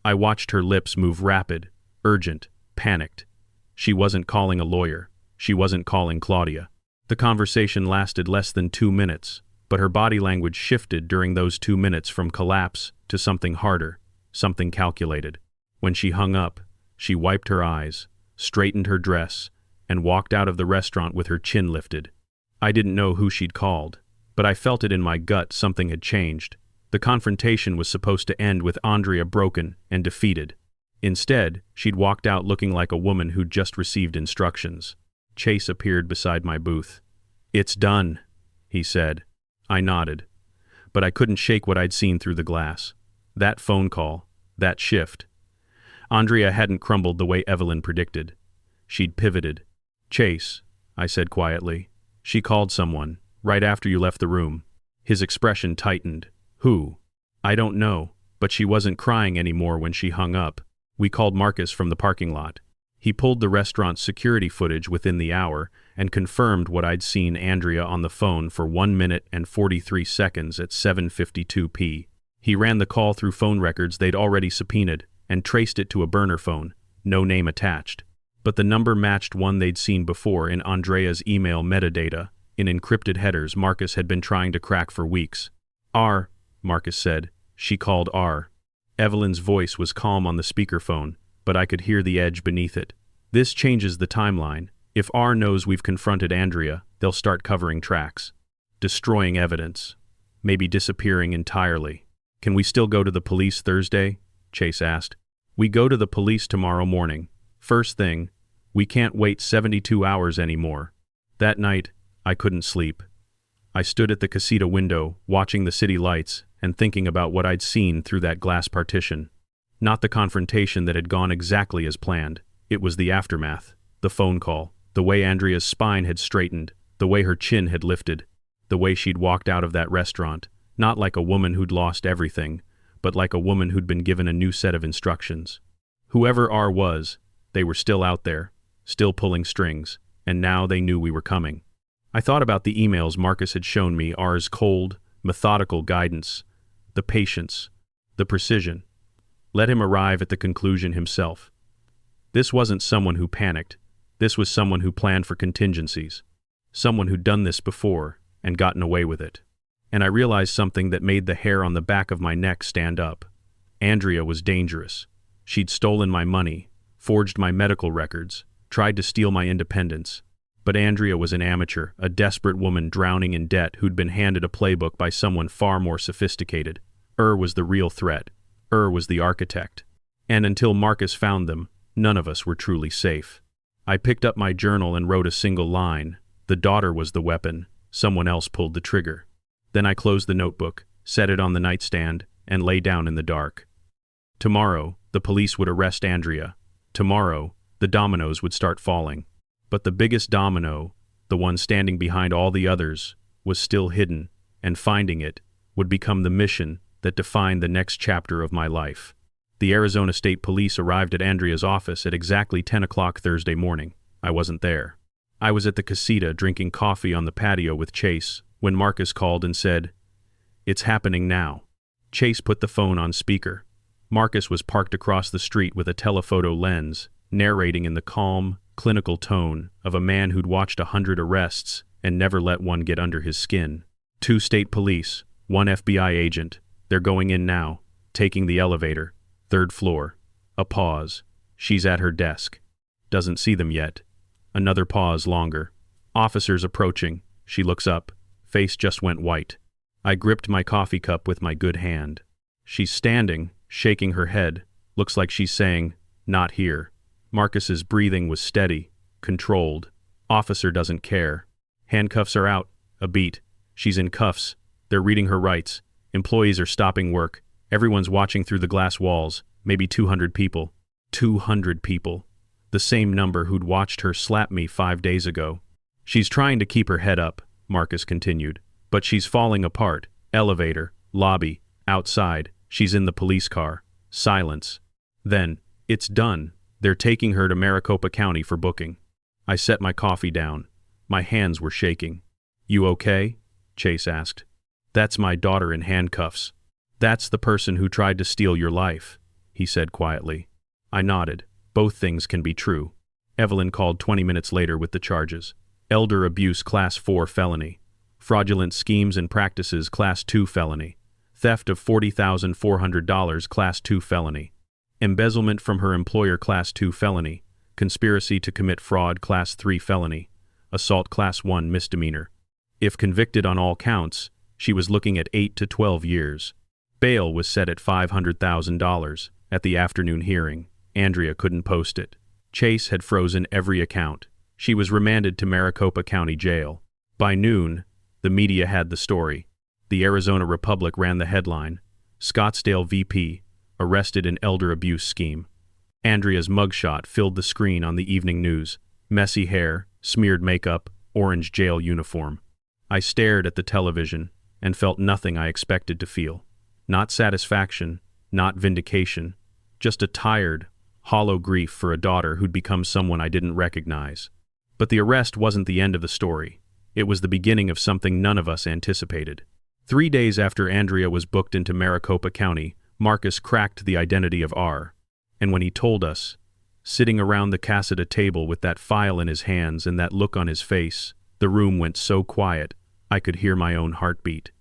I watched her lips move, rapid, urgent, panicked. She wasn't calling a lawyer. She wasn't calling Claudia. The conversation lasted less than 2 minutes, but her body language shifted during those 2 minutes from collapse to something harder, something calculated. When she hung up, she wiped her eyes, straightened her dress, and walked out of the restaurant with her chin lifted. I didn't know who she'd called, but I felt it in my gut. Something had changed. The confrontation was supposed to end with Andrea broken and defeated. Instead, she'd walked out looking like a woman who'd just received instructions. Chase appeared beside my booth. It's done, he said. I nodded, but I couldn't shake what I'd seen through the glass. That phone call, that shift. Andrea hadn't crumbled the way Evelyn predicted. She'd pivoted. Chase, I said quietly. She called someone, right after you left the room. His expression tightened. Who? I don't know, but she wasn't crying anymore when she hung up. We called Marcus from the parking lot. He pulled the restaurant's security footage within the hour and confirmed what I'd seen Andrea on the phone for 1 minute and 43 seconds at 7:52 p. He ran the call through phone records they'd already subpoenaed and traced it to a burner phone, no name attached. But the number matched one they'd seen before in Andrea's email metadata, in encrypted headers Marcus had been trying to crack for weeks. R, Marcus said. She called R. Evelyn's voice was calm on the speakerphone, but I could hear the edge beneath it. This changes the timeline. If R knows we've confronted Andrea, they'll start covering tracks, destroying evidence, maybe disappearing entirely. Can we still go to the police Thursday? Chase asked. We go to the police tomorrow morning. First thing, we can't wait 72 hours anymore. That night, I couldn't sleep. I stood at the casita window, watching the city lights and thinking about what I'd seen through that glass partition. Not the confrontation that had gone exactly as planned. It was the aftermath, the phone call, the way Andrea's spine had straightened, the way her chin had lifted, the way she'd walked out of that restaurant, not like a woman who'd lost everything, but like a woman who'd been given a new set of instructions. Whoever R was, they were still out there, still pulling strings, and now they knew we were coming. I thought about the emails Marcus had shown me, R's cold, methodical guidance, the patience, the precision. Let him arrive at the conclusion himself. This wasn't someone who panicked. This was someone who planned for contingencies. Someone who'd done this before and gotten away with it. And I realized something that made the hair on the back of my neck stand up. Andrea was dangerous. She'd stolen my money, forged my medical records, tried to steal my independence. But Andrea was an amateur, a desperate woman drowning in debt who'd been handed a playbook by someone far more sophisticated. Was the real threat. Was the architect. And until Marcus found them, none of us were truly safe. I picked up my journal and wrote a single line. The daughter was the weapon. Someone else pulled the trigger. Then I closed the notebook, set it on the nightstand, and lay down in the dark. Tomorrow, the police would arrest Andrea. Tomorrow, the dominoes would start falling. But the biggest domino, the one standing behind all the others, was still hidden, and finding it would become the mission that defined the next chapter of my life. The Arizona State Police arrived at Andrea's office at exactly 10 o'clock Thursday morning. I wasn't there. I was at the casita drinking coffee on the patio with Chase when Marcus called and said, "It's happening now." Chase put the phone on speaker. Marcus was parked across the street with a telephoto lens, narrating in the calm, clinical tone of a man who'd watched 100 arrests and never let one get under his skin. 2 state police, 1 FBI agent. They're going in now, taking the elevator. 3rd floor. A pause. She's at her desk. Doesn't see them yet. Another pause longer. Officers approaching. She looks up. Face just went white. I gripped my coffee cup with my good hand. She's standing, shaking her head. Looks like she's saying, "Not here." Marcus's breathing was steady, controlled. Officer doesn't care. Handcuffs are out. A beat. She's in cuffs. They're reading her rights. Employees are stopping work. Everyone's watching through the glass walls. Maybe 200 people. 200 people. The same number who'd watched her slap me 5 days ago. She's trying to keep her head up, Marcus continued. But she's falling apart. Elevator, lobby, outside. She's in the police car. Silence. Then, it's done. They're taking her to Maricopa County for booking. I set my coffee down. My hands were shaking. "You okay?" Chase asked. "That's my daughter in handcuffs. That's the person who tried to steal your life," he said quietly. I nodded. Both things can be true. Evelyn called 20 minutes later with the charges. Elder abuse Class 4 felony. Fraudulent schemes and practices Class 2 felony. Theft of $40,400 Class 2 felony. Embezzlement from her employer Class 2 felony. Conspiracy to commit fraud Class 3 felony. Assault Class 1 misdemeanor. If convicted on all counts, she was looking at 8 to 12 years. Bail was set at $500,000. At the afternoon hearing, Andrea couldn't post it. Chase had frozen every account. She was remanded to Maricopa County Jail. By noon, the media had the story. The Arizona Republic ran the headline, "Scottsdale VP, arrested in elder abuse scheme." Andrea's mugshot filled the screen on the evening news. Messy hair, smeared makeup, orange jail uniform. I stared at the television and felt nothing I expected to feel. Not satisfaction, not vindication, just a tired, hollow grief for a daughter who'd become someone I didn't recognize. But the arrest wasn't the end of the story. It was the beginning of something none of us anticipated. 3 days after Andrea was booked into Maricopa County, Marcus cracked the identity of R. And when he told us, sitting around the casita table with that file in his hands and that look on his face, the room went so quiet, I could hear my own heartbeat.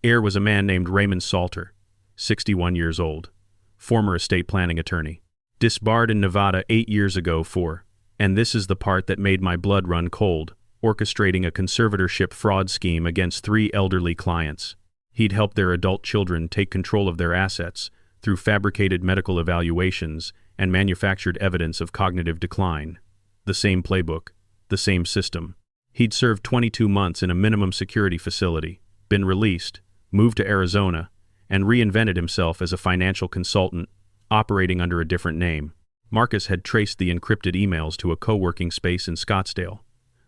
R was a man named Raymond Salter, 61 years old, former estate planning attorney. Disbarred in Nevada 8 years ago for, and this is the part that made my blood run cold, orchestrating a conservatorship fraud scheme against 3 elderly clients. He'd helped their adult children take control of their assets through fabricated medical evaluations and manufactured evidence of cognitive decline. The same playbook, the same system. He'd served 22 months in a minimum security facility, been released, moved to Arizona, and reinvented himself as a financial consultant, operating under a different name. Marcus had traced the encrypted emails to a co-working space in Scottsdale.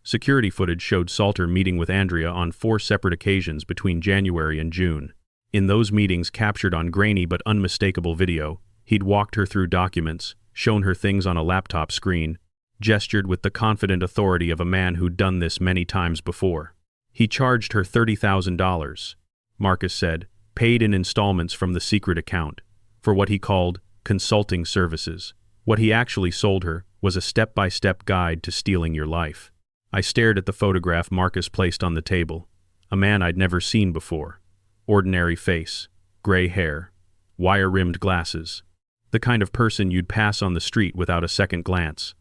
Security footage showed Salter meeting with Andrea on 4 separate occasions between January and June. In those meetings captured on grainy but unmistakable video, he'd walked her through documents, shown her things on a laptop screen, gestured with the confident authority of a man who'd done this many times before. He charged her $30,000, Marcus said, paid in installments from the secret account, for what he called consulting services. What he actually sold her was a step-by-step guide to stealing your life. I stared at the photograph Marcus placed on the table. A man I'd never seen before. Ordinary face, gray hair, wire-rimmed glasses. The kind of person you'd pass on the street without a second glance.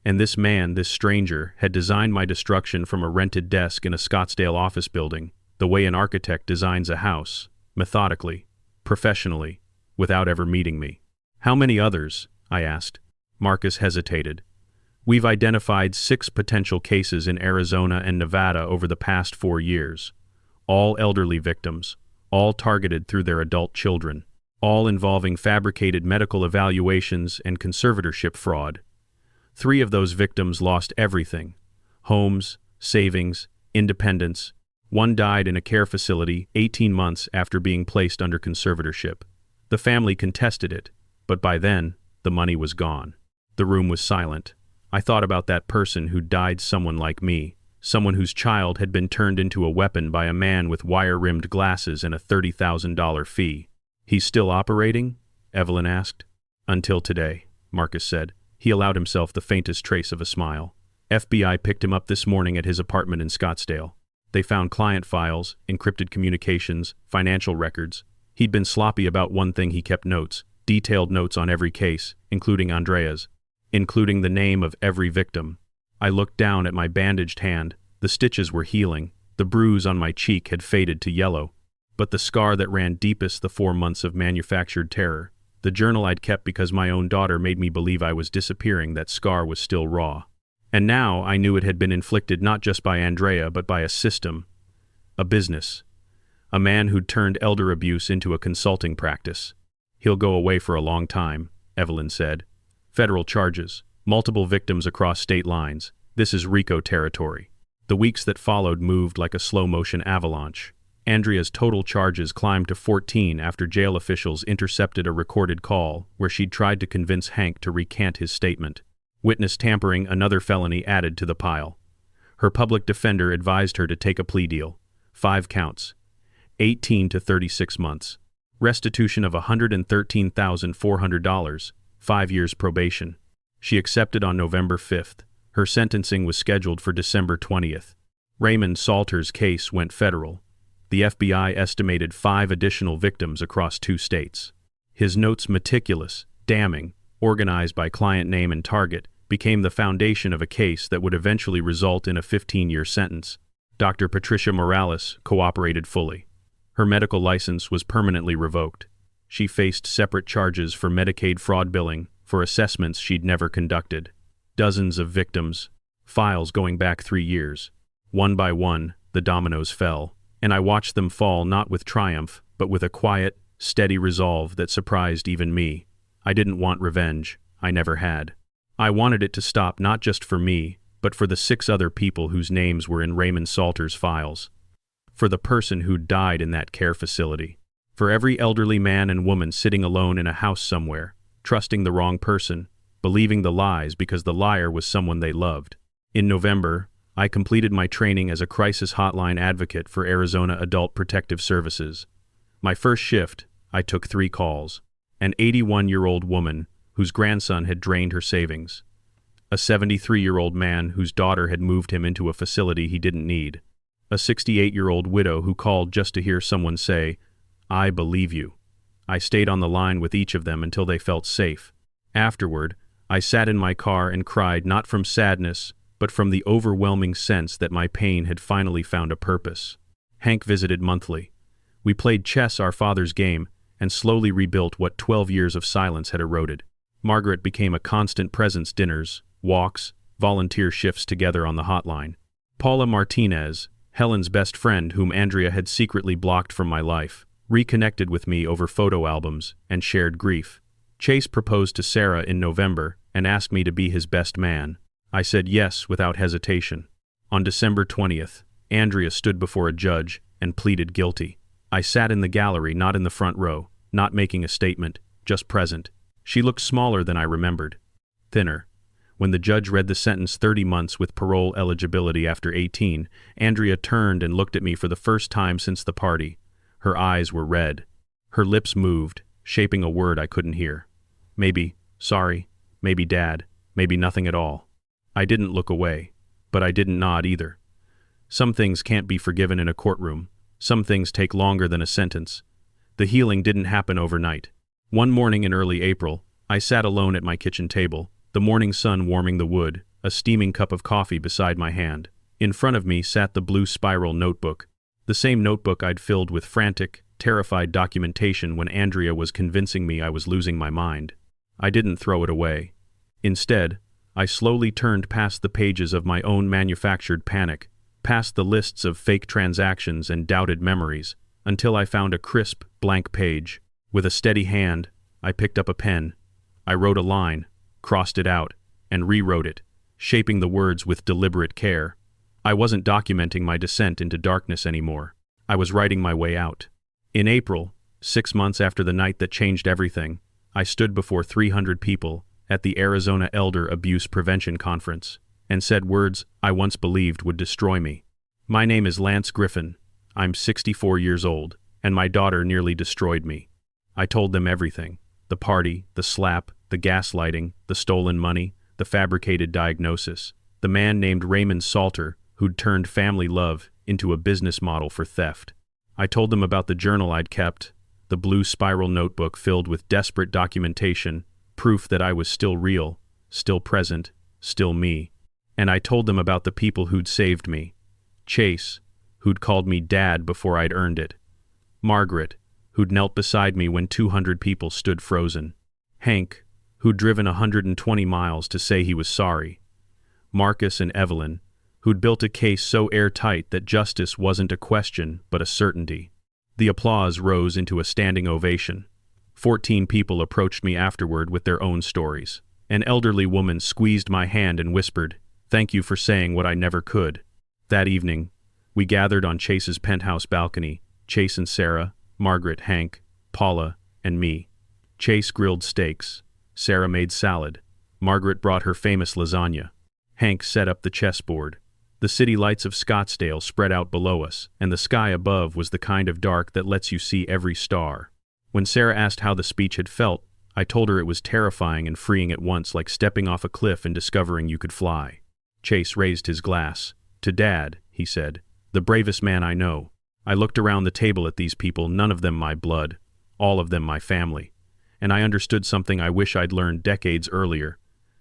And this man, this stranger, had designed my destruction from a rented desk in a Scottsdale office building, the way an architect designs a house, methodically, professionally, without ever meeting me. "How many others?" I asked. Marcus hesitated. We've identified 6 potential cases in Arizona and Nevada over the past 4 years. All elderly victims, all targeted through their adult children, all involving fabricated medical evaluations and conservatorship fraud. 3 of those victims lost everything: homes, savings, independence. 1 died in a care facility 18 months after being placed under conservatorship. The family contested it, but by then, the money was gone. The room was silent. I thought about that person who died someone like me, someone whose child had been turned into a weapon by a man with wire-rimmed glasses and a $30,000 fee. "He's still operating?" Evelyn asked. "Until today," Marcus said. He allowed himself the faintest trace of a smile. "FBI picked him up this morning at his apartment in Scottsdale. They found client files, encrypted communications, financial records. He'd been sloppy about one thing: he kept notes, detailed notes on every case, including Andrea's, including the name of every victim." I looked down at my bandaged hand. The stitches were healing. The bruise on my cheek had faded to yellow. But the scar that ran deepest, the 4 months of manufactured terror, the journal I'd kept because my own daughter made me believe I was disappearing, that scar was still raw. And now I knew it had been inflicted not just by Andrea, but by a system, a business, a man who'd turned elder abuse into a consulting practice. "He'll go away for a long time," Evelyn said. "Federal charges, multiple victims across state lines. This is RICO territory." The weeks that followed moved like a slow-motion avalanche. Andrea's total charges climbed to 14 after jail officials intercepted a recorded call where she'd tried to convince Hank to recant his statement. Witness tampering, another felony added to the pile. Her public defender advised her to take a plea deal. 5 counts, 18 to 36 months. Restitution of $113,400, 5 years probation. She accepted on November 5th. Her sentencing was scheduled for December 20th. Raymond Salter's case went federal. The FBI estimated 5 additional victims across 2 states. His notes, meticulous, damning, organized by client name and target, became the foundation of a case that would eventually result in a 15-year sentence. Dr. Patricia Morales cooperated fully. Her medical license was permanently revoked. She faced separate charges for Medicaid fraud billing, for assessments she'd never conducted. Dozens of victims, files going back 3 years. One by one, the dominoes fell, and I watched them fall not with triumph, but with a quiet, steady resolve that surprised even me. I didn't want revenge. I never had. I wanted it to stop, not just for me, but for the 6 other people whose names were in Raymond Salter's files. For the person who died in that care facility. For every elderly man and woman sitting alone in a house somewhere, trusting the wrong person, believing the lies because the liar was someone they loved. In November, I completed my training as a crisis hotline advocate for Arizona Adult Protective Services. My first shift, I took 3 calls. An 81-year-old woman whose grandson had drained her savings. A 73-year-old man whose daughter had moved him into a facility he didn't need. A 68-year-old widow who called just to hear someone say, "I believe you." I stayed on the line with each of them until they felt safe. Afterward, I sat in my car and cried, not from sadness, but from the overwhelming sense that my pain had finally found a purpose. Hank visited monthly. We played chess, our father's game, and slowly rebuilt what 12 years of silence had eroded. Margaret became a constant presence: dinners, walks, volunteer shifts together on the hotline. Paula Martinez, Helen's best friend whom Andrea had secretly blocked from my life, reconnected with me over photo albums and shared grief. Chase proposed to Sarah in November and asked me to be his best man. I said yes without hesitation. On December 20th, Andrea stood before a judge and pleaded guilty. I sat in the gallery, not in the front row, not making a statement, just present. She looked smaller than I remembered, thinner. When the judge read the sentence, 30 months with parole eligibility after 18, Andrea turned and looked at me for the first time since the party. Her eyes were red. Her lips moved, shaping a word I couldn't hear. Maybe sorry, maybe dad, maybe nothing at all. I didn't look away, but I didn't nod either. Some things can't be forgiven in a courtroom. Some things take longer than a sentence. The healing didn't happen overnight. One morning in early April, I sat alone at my kitchen table, the morning sun warming the wood, a steaming cup of coffee beside my hand. In front of me sat the blue spiral notebook, the same notebook I'd filled with frantic, terrified documentation when Andrea was convincing me I was losing my mind. I didn't throw it away. Instead, I slowly turned past the pages of my own manufactured panic, past the lists of fake transactions and doubted memories, until I found a crisp, blank page. With a steady hand, I picked up a pen. I wrote a line, crossed it out, and rewrote it, shaping the words with deliberate care. I wasn't documenting my descent into darkness anymore. I was writing my way out. In April, 6 months after the night that changed everything, I stood before 300 people at the Arizona Elder Abuse Prevention Conference and said words I once believed would destroy me. My name is Lance Griffin. I'm 64 years old, and my daughter nearly destroyed me. I told them everything: the party, the slap, the gaslighting, the stolen money, the fabricated diagnosis, the man named Raymond Salter who'd turned family love into a business model for theft. I told them about the journal I'd kept, the blue spiral notebook filled with desperate documentation, proof that I was still real, still present, still me. And I told them about the people who'd saved me. Chase, who'd called me Dad before I'd earned it. Margaret, who'd knelt beside me when 200 people stood frozen. Hank, who'd driven 120 miles to say he was sorry. Marcus and Evelyn, who'd built a case so airtight that justice wasn't a question but a certainty. The applause rose into a standing ovation. 14 people approached me afterward with their own stories. An elderly woman squeezed my hand and whispered, "Thank you for saying what I never could." That evening, we gathered on Chase's penthouse balcony, Chase and Sarah, Margaret, Hank, Paula, and me. Chase grilled steaks. Sarah made salad. Margaret brought her famous lasagna. Hank set up the chessboard. The city lights of Scottsdale spread out below us, and the sky above was the kind of dark that lets you see every star. When Sarah asked how the speech had felt, I told her it was terrifying and freeing at once, like stepping off a cliff and discovering you could fly. Chase raised his glass. "To Dad," he said, "the bravest man I know." I looked around the table at these people, none of them my blood, all of them my family. And I understood something I wish I'd learned decades earlier.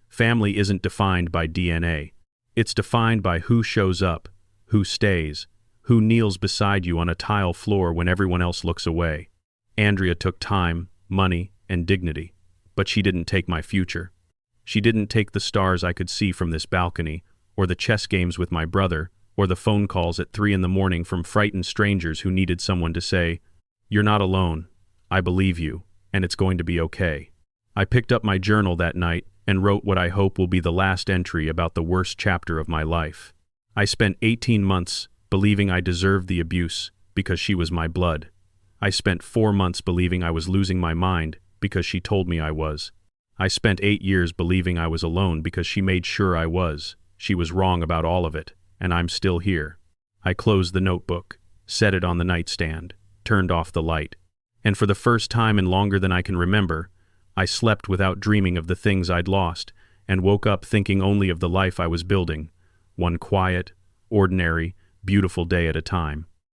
Family isn't defined by DNA. It's defined by who shows up, who stays, who kneels beside you on a tile floor when everyone else looks away. Andrea took time, money, and dignity, but she didn't take my future. She didn't take the stars I could see from this balcony, or the chess games with my brother, or the phone calls at 3 a.m. from frightened strangers who needed someone to say, "You're not alone. I believe you, and it's going to be okay." I picked up my journal that night and wrote what I hope will be the last entry about the worst chapter of my life. I spent 18 months believing I deserved the abuse because she was my blood. I spent 4 months believing I was losing my mind because she told me I was. I spent 8 years believing I was alone because she made sure I was. She was wrong about all of it, and I'm still here. I closed the notebook, set it on the nightstand, turned off the light, and for the first time in longer than I can remember, I slept without dreaming of the things I'd lost, and woke up thinking only of the life I was building, one quiet, ordinary, beautiful day at a time.